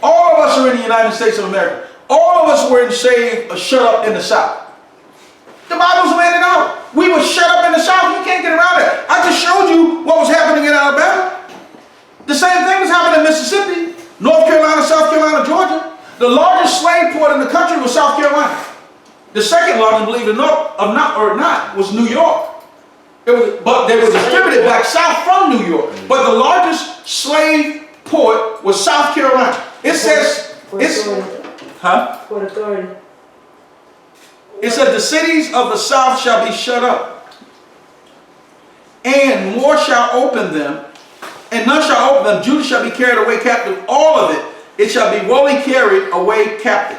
All of us are in the United States of America. All of us were enslaved or shut up in the South. The Bible's laying it out. We were shut up in the South. You can't get around it. I just showed you what was happening in Alabama. The same thing was happening in Mississippi, North Carolina, South Carolina, Georgia. The largest slave port in the country was South Carolina. The second largest, believe it or not, was New York. But they were distributed back south from New York. But the largest slave port was South Carolina. It says, Port Authority. It said the cities of the south shall be shut up, and more shall open them, and none shall open them. Judah shall be carried away captive, all of it. It shall be wholly carried away captive.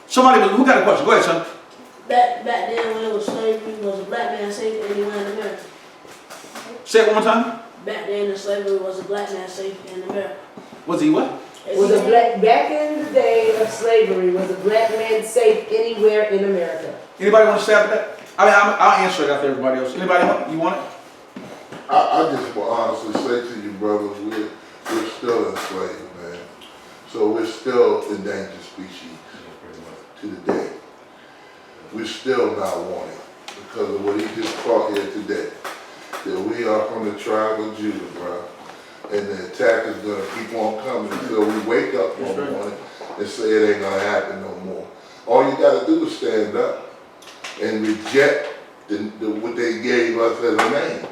Somebody, who got a question? Go ahead, son. Back then when it was slavery, was a black man safe anywhere in America? Say it one more time. Back then in slavery, was a black man safe in America? Was he what? Was a black, back in the day of slavery, was a black man safe anywhere in America? Anybody want to stab at that? I mean, I'll answer it after everybody else. Anybody want? You want it? I just will honestly say to you, brothers, we're still enslaved, man. So we're still endangered species to the day. We're still not wanted because of what he just taught here today. That we are from the tribe of Judah, bro. And the attack is going to keep on coming until we wake up one morning and say it ain't going to happen no more. All you got to do is stand up and reject what they gave us as a name.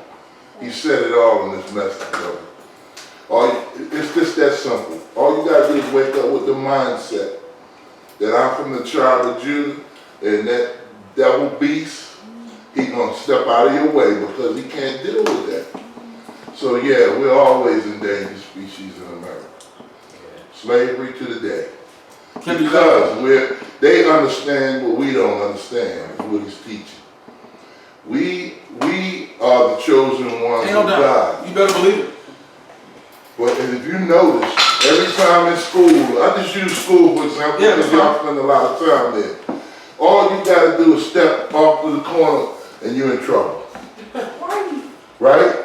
He said it all in this message, brother. It's just that simple. All you got to do is wake up with the mindset that I'm from the tribe of Judah, and that devil beast, he's going to step out of your way because he can't deal with that. So yeah, we're always endangered species in America. Slavery to the day. Because they understand what we don't understand, is what he's teaching. We are the chosen ones of God. You better believe it. But if you notice, every time in school, I just use school for example, because y'all spend a lot of time there. All you gotta do is step off to the corner and you're in trouble. Right?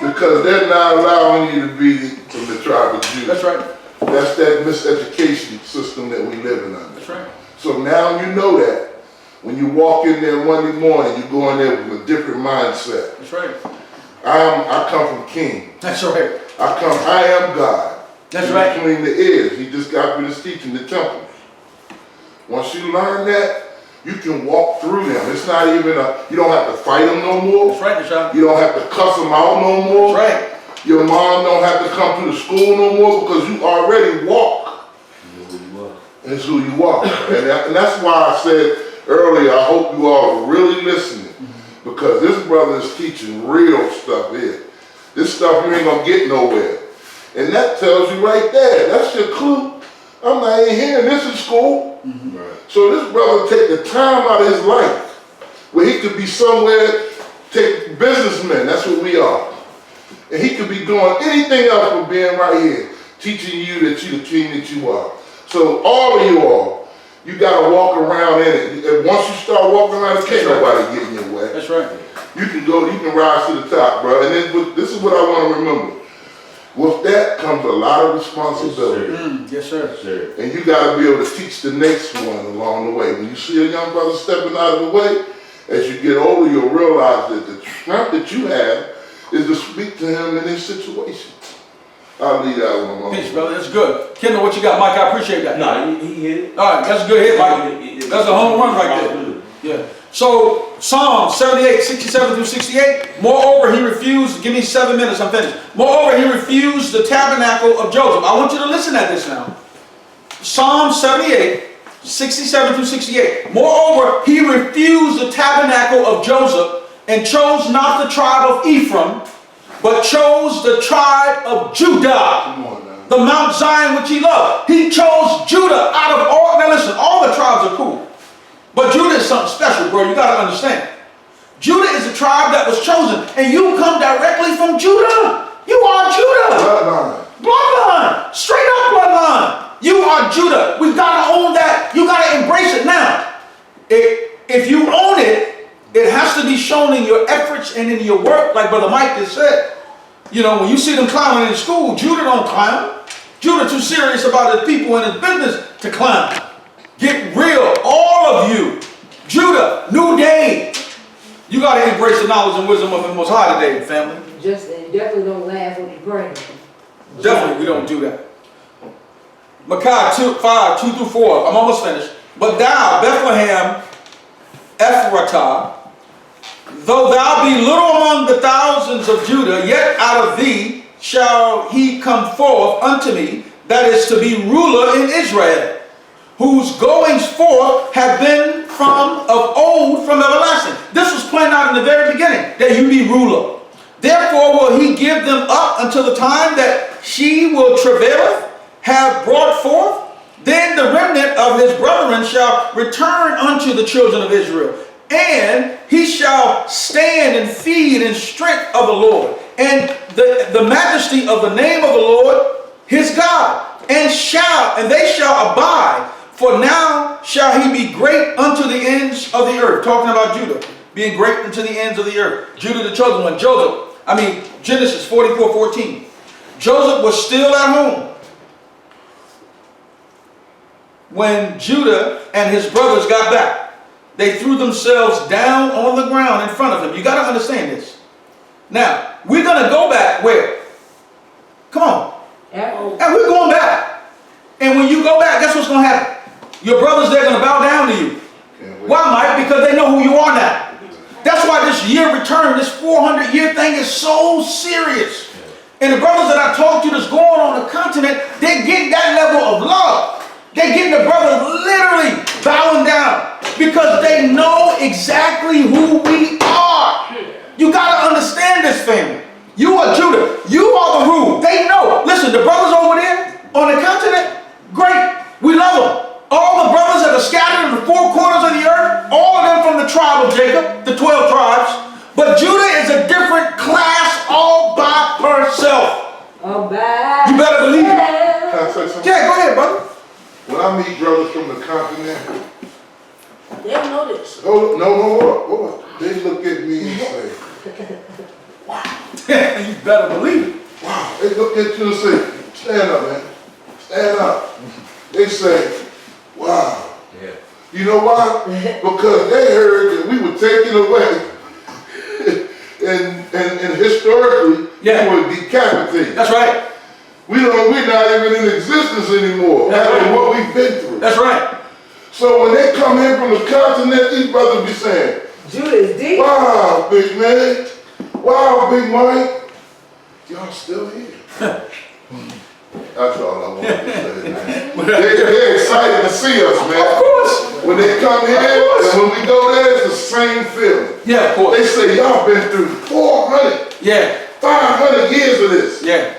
Because they're not allowing you to be from the tribe of Judah. That's right. That's that miseducation system that we live in under. That's right. So now you know that. When you walk in there Monday morning, you go in there with a different mindset. That's right. I come from King. That's right. I am God. That's right. Clean the ears. He just got finished teaching the temple. Once you learn that, you can walk through them. It's not even you don't have to fight them no more. That's right, Deshaun. You don't have to cuss them out no more. That's right. Your mom don't have to come to the school no more because you already walk. It's who you are. And that's why I said earlier, I hope you all are really listening, because this brother is teaching real stuff here. This stuff you ain't gonna get nowhere. And that tells you right there, that's your clue. I'm not even hearing this in school. Right. So this brother take the time out of his life where he could be somewhere, take businessmen, that's what we are. And he could be doing anything else but being right here, teaching you that you're the king that you are. So all of you all, You gotta walk around in it. And once you start walking around, can't nobody get in your way. That's right. You can rise to the top, bro. And then this is what I want to remember. With that comes a lot of responsibility. Yes, sir. Sure. And you gotta be able to teach the next one along the way. When you see a young brother stepping out of the way, as you get older, you'll realize that the strength that you have is to speak to him in his situation. I'll leave that one alone. Peace, brother. That's good. Kendall, what you got, Mike? I appreciate that. No, he hit it. All right, that's a good hit, Mike. That's a home run right there. Yeah. So, Psalm 78, 67 through 68. Moreover, he refused, give me 7 minutes, I'm finished. Moreover, he refused the tabernacle of Joseph. I want you to listen at this now. Psalm 78, 67 through 68. Moreover, he refused the tabernacle of Joseph and chose not the tribe of Ephraim, but chose the tribe of Judah. Come on now. The Mount Zion which he loved. He chose Judah out of all, now listen, all the tribes are cool. But Judah is something special, bro. You got to understand. Judah is a tribe that was chosen, and you come directly from Judah. You are Judah. Bloodline. Bloodline. Straight up bloodline. You are Judah. We've got to own that. You got to embrace it now. If you own it, it has to be shown in your efforts and in your work, like Brother Mike just said. You know, when you see them clowning in school, Judah don't clown. Judah too serious about his people and his business to clown. Get real, all of you. Judah, new day. You got to embrace the knowledge and wisdom of the Most High today, family. And definitely don't laugh when you pray. Definitely, we don't do that. Micah 5, 2 through 4. I'm almost finished. But thou, Bethlehem, Ephratah, though thou be little among the thousands of Judah, yet out of thee shall he come forth unto me, that is to be ruler in Israel, whose goings forth have been from of old, from everlasting. This was planned out in the very beginning, that you be ruler. Therefore will he give them up until the time that she will travaileth, have brought forth. Then the remnant of his brethren shall return unto the children of Israel, and he shall stand and feed in strength of the Lord, and the majesty of the name of the Lord his God, and they shall abide. For now shall he be great unto the ends of the earth. Talking about Judah, being great unto the ends of the earth. Judah the chosen one. Genesis 44:14. Joseph was still at home when Judah and his brothers got back. They threw themselves down on the ground in front of him. You got to understand this. Now, we're going to go back where? Come on. And we're going back. And when you go back, guess what's going to happen? Your brothers, they're going to bow down to you. Why, Mike? Because they know who you are now. That's why this year return, this 400-year thing is so serious. And the brothers that I talked to that's going on the continent, they're getting that level of love. They're getting the brothers literally bowing down because they know exactly who we are. You got to understand this, family. You are Judah. You are the who. They know. Listen, the brothers over there on the continent, great. We love them. All the brothers that are scattered in the four corners of the earth, all of them from the tribe of Jacob, the 12 tribes. But Judah is a different class all by herself. All by You better believe it. Can I say something? Yeah, go ahead, brother. When I meet brothers from the continent, They don't know this. hold up. They look at me and say, You better believe it. wow. They look at you and say, stand up, man. Stand up. They say, wow. Yeah. You know why? Because they heard that we were taken away. and historically, we were decapitated. That's right. We're not even in existence anymore. After what we've been through. That's right. So when they come in from the continent, these brothers be saying, Judah is deep. wow, big man. Wow, big Mike. Y'all still here. That's all I wanted to say, man. They're excited to see us, man. Of course. When they come here and when we go there, it's the same feeling. Yeah, of course. They say, y'all been through 400, Yeah. 500 years of this. Yeah.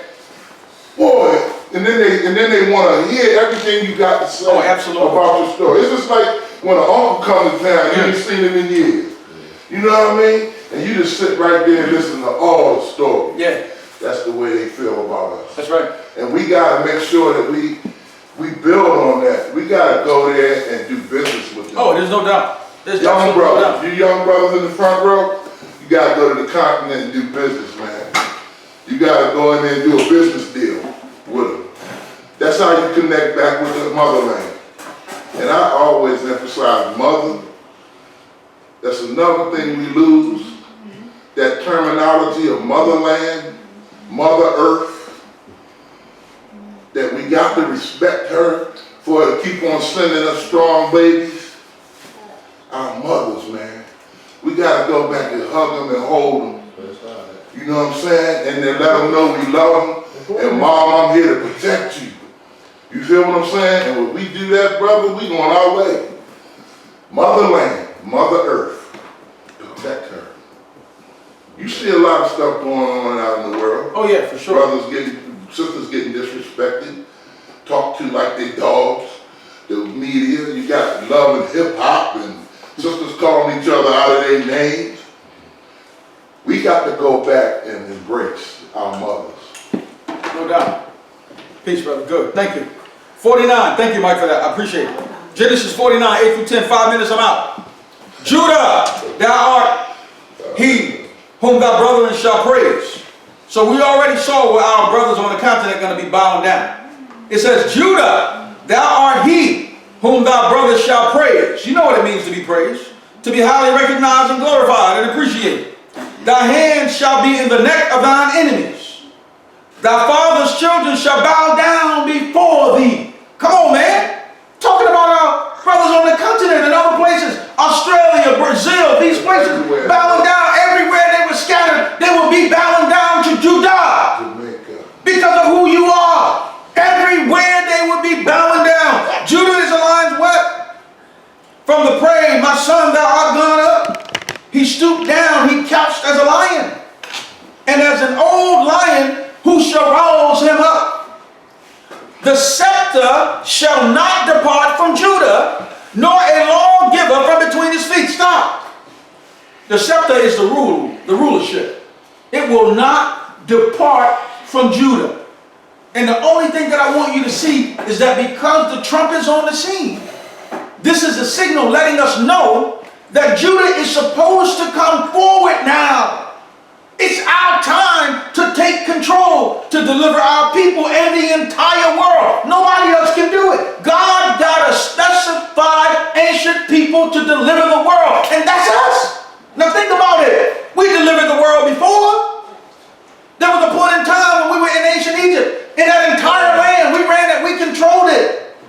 Boy, and then they want to hear everything you got to say absolutely. about your story. It's just like when an uncle comes to town, you ain't seen him in years. You know what I mean? And you just sit right there and listen to all the stories. Yeah. That's the way they feel about us. That's right. And we got to make sure that we build on that. We gotta go there and do business with them. Oh, there's no doubt. There's Young absolutely no doubt. brothers, you young brothers in the front row, you gotta go to the continent and do business, man. You gotta go in there and do a business deal with them. That's how you connect back with the motherland. And I always emphasize mother. That's another thing we lose. That terminology of motherland, Mother Earth, that we got to respect her for her to keep on sending us strong babies. Our mothers, man. We got to go back and hug them and hold them. You know what I'm saying? And then let them know we love them. And Mom, I'm here to protect you. You feel what I'm saying? And when we do that, brother, we going our way. Motherland, Mother Earth, protect her. You see a lot of stuff going on out in the world. Oh yeah, for sure. Brothers getting, sisters getting disrespected, talked to like they dogs. The media, you got love and hip hop and sisters calling each other out of their names. We got to go back and embrace our mothers. No doubt. Peace, brother. Good. Thank you. 49. Thank you, Mike, for that. I appreciate it. Genesis 49, 8 through 10. 5 minutes, I'm out. Judah, thou art he whom thy brethren shall praise. So we already saw where our brothers on the continent are going to be bowing down. It says, Judah, thou art he whom thy brothers shall praise. You know what it means to be praised. To be highly recognized and glorified and appreciated. Thy hand shall be in the neck of thine enemies. Thy father's children shall bow down before thee. Come on, man. Talking about our brothers on the continent and other places. Australia, Brazil, these places. Everywhere. Bowing down everywhere they were scattered. They will be bowing down to Judah. Jamaica. Because of who you are. Everywhere they would be bowing down. Judah is a lion's whelp. From the prey, my son, thou art gone up. He stooped down, he couched as a lion. And as an old lion, who shall rouse him up? The scepter shall not depart from Judah, nor a lawgiver from between his feet. Stop. The scepter is the rulership. It will not depart from Judah. And the only thing that I want you to see is that because the trumpet's on the scene, this is a signal letting us know that Judah is supposed to come forward now. It's our time to take control, to deliver our people and the entire world. Nobody else can do it. God got a specified ancient people to deliver the world, and that's us. Now think about it. We delivered the world before. There was a point in time when we were in ancient Egypt. In that entire land, we ran it, we controlled it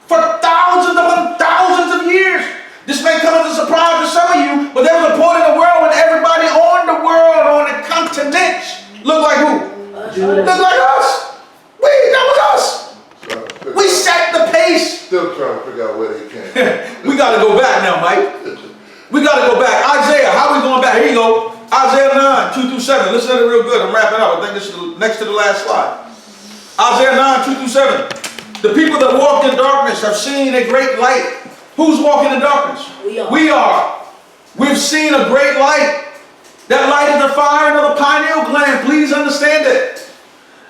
for thousands upon thousands of years. This may come as a surprise to some of you, but there was a point in the world when everybody on the world, on the continents, looked like who? Looked like us. That was us. We set the pace. Still trying to figure out where they came. We got to go back now, Mike. We got to go back. Isaiah, how are we going back? Here you go. Isaiah 9, 2 through 7. Listen to it real good. I'm wrapping up. I think this is next to the last slide. Isaiah 9, 2 through 7. The people that walked in darkness have seen a great light. Who's walking in darkness? We are. We've seen a great light. That light is the firing of the pineal gland. Please understand it.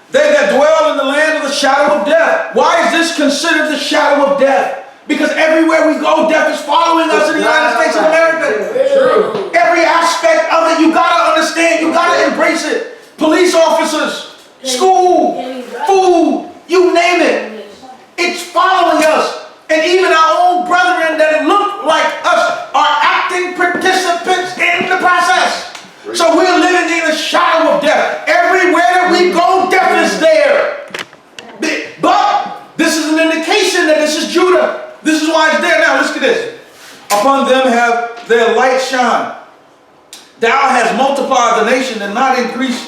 They that dwell in the land of the shadow of death. Why is this considered the shadow of death? Because everywhere we go, death is following us in the United States of America. True. Every aspect of it, you gotta understand, you gotta embrace it. Police officers, school, food, you name it. It's following us. And even our own brethren that look like us are acting participants in the process. So we're living in the shadow of death. Everywhere that we go, death is there. But this is an indication that this is Judah. This is why it's there. Now listen to this. Upon them have their light shine. Thou hast multiplied the nation and not increased.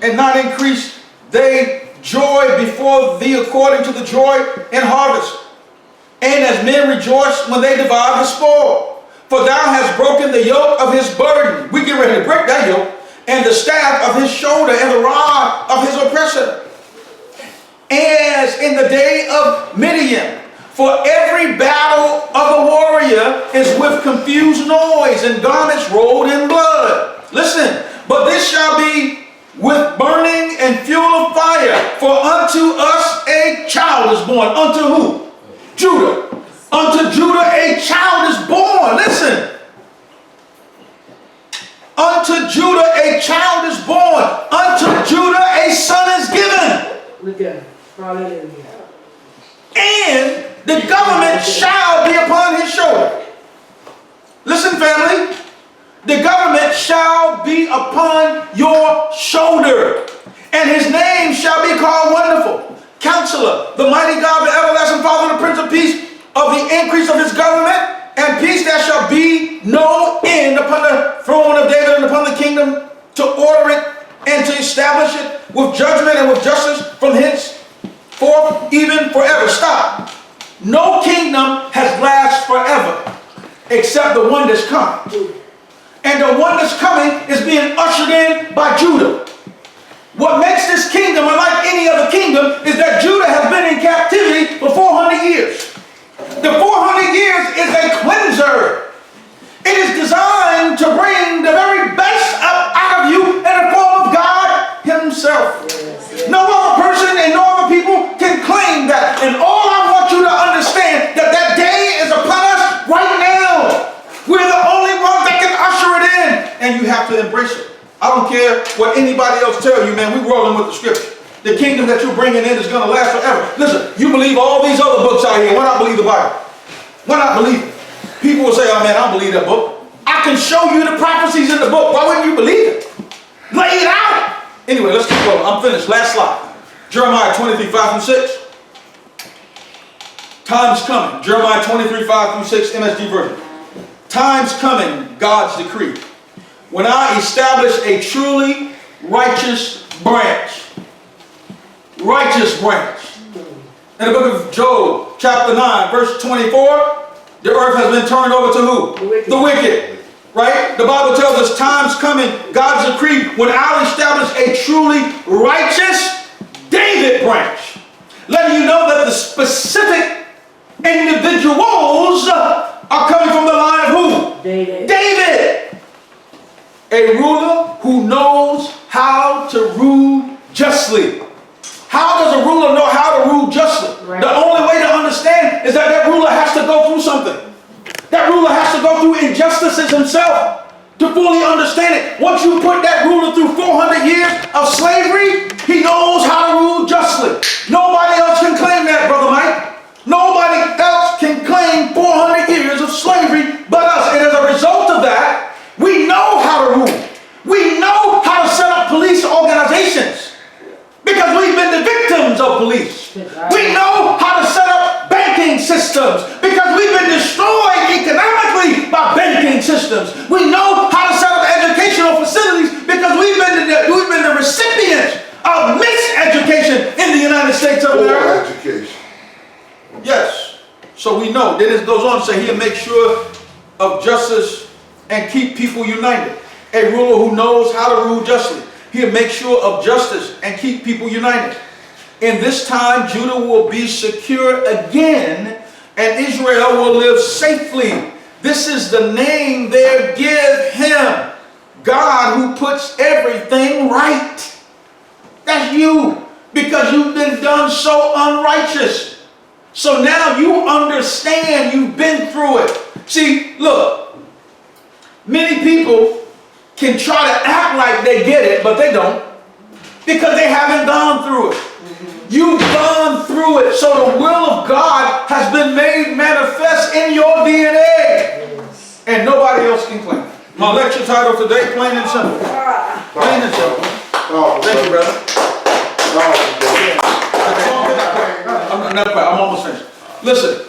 And not increased they joy before thee according to the joy in harvest. And as men rejoice when they divide the spoil. For thou hast broken the yoke of his burden. We get ready to break that yoke. And the staff of his shoulder and the rod of his oppressor. As in the day of Midian. For every battle of a warrior is with confused noise and garments rolled in blood. Listen, but this shall be with burning and fuel of fire. For unto us a child is born. Unto who? Judah. Unto Judah a child is born. Listen. Unto Judah a child is born. Unto Judah a son is given. Look at him. Hallelujah. And the government shall be upon his shoulder. Listen, family. The government shall be upon your shoulder. And his name shall be called Wonderful, Counselor, the Mighty God, the Everlasting Father, the Prince of Peace. Of the increase of his government and peace there shall be no end upon the throne of David and upon the kingdom, to order it and to establish it with judgment and with justice from henceforth even forever. Stop. No kingdom has lasted forever except the one that's coming. And the one that's coming is being ushered in by Judah. What makes this kingdom unlike any other kingdom is that Judah has been in captivity for 400 years. The 400 years is a cleanser. It is designed to bring the very best up out of you in the form of God himself. No other person and no other people can claim that. And all I want you to understand that that day is upon us right now. We're the only ones that can usher it in. And you have to embrace it. I don't care what anybody else tell you, man. We're rolling with the scripture. The kingdom that you're bringing in is going to last forever. Listen, you believe all these other books out here. Why not believe the Bible? Why not believe it? People will say, oh man, I don't believe that book. I can show you the prophecies in the book. Why wouldn't you believe it? Lay it out. Anyway, let's keep going. I'm finished. Last slide. Jeremiah 23, 5 through 6. Time's coming. Jeremiah 23, 5 through 6, MSG version. Time's coming, God's decree, when I establish a truly righteous branch. Righteous branch. In the book of Job, chapter 9, verse 24, the earth has been turned over to who? The wicked. Right? The Bible tells us time's coming, God's decree, when I'll establish a truly righteous David branch. Letting you know that the specific individuals are coming from the line of who? David. David. A ruler who knows how to rule justly. How does a ruler know how to rule justly? Right. The only way to understand is that that ruler has to go through something. That ruler has to go through injustices himself to fully understand it. Once you put that ruler through 400 years of slavery, he knows how to rule justly. Nobody else can claim that, Brother Mike. Nobody else can claim 400 years of slavery but us. And as a result of that, we know how to rule. We know how to set up police organizations. Because we've been the victims of police. We know how to set up banking systems because we've been destroyed economically by banking systems. We know how to set up educational facilities because we've been the recipients of miseducation in the United States of America. Education. Yes. So we know. Then it goes on to say he'll make sure of justice and keep people united. A ruler who knows how to rule justly. He'll make sure of justice and keep people united. In this time, Judah will be secure again, and Israel will live safely. This is the name they give him. God who puts everything right. That's you, because you've been done so unrighteous. So now you understand, you've been through it. See, look, many people can try to act like they get it, but they don't, because they haven't gone through it. You've gone through it, so the will of God has been made manifest in your DNA, and nobody else can claim it. My lecture title today, plain and simple. Plain and simple. Thank you, brother. I'm almost finished. Listen,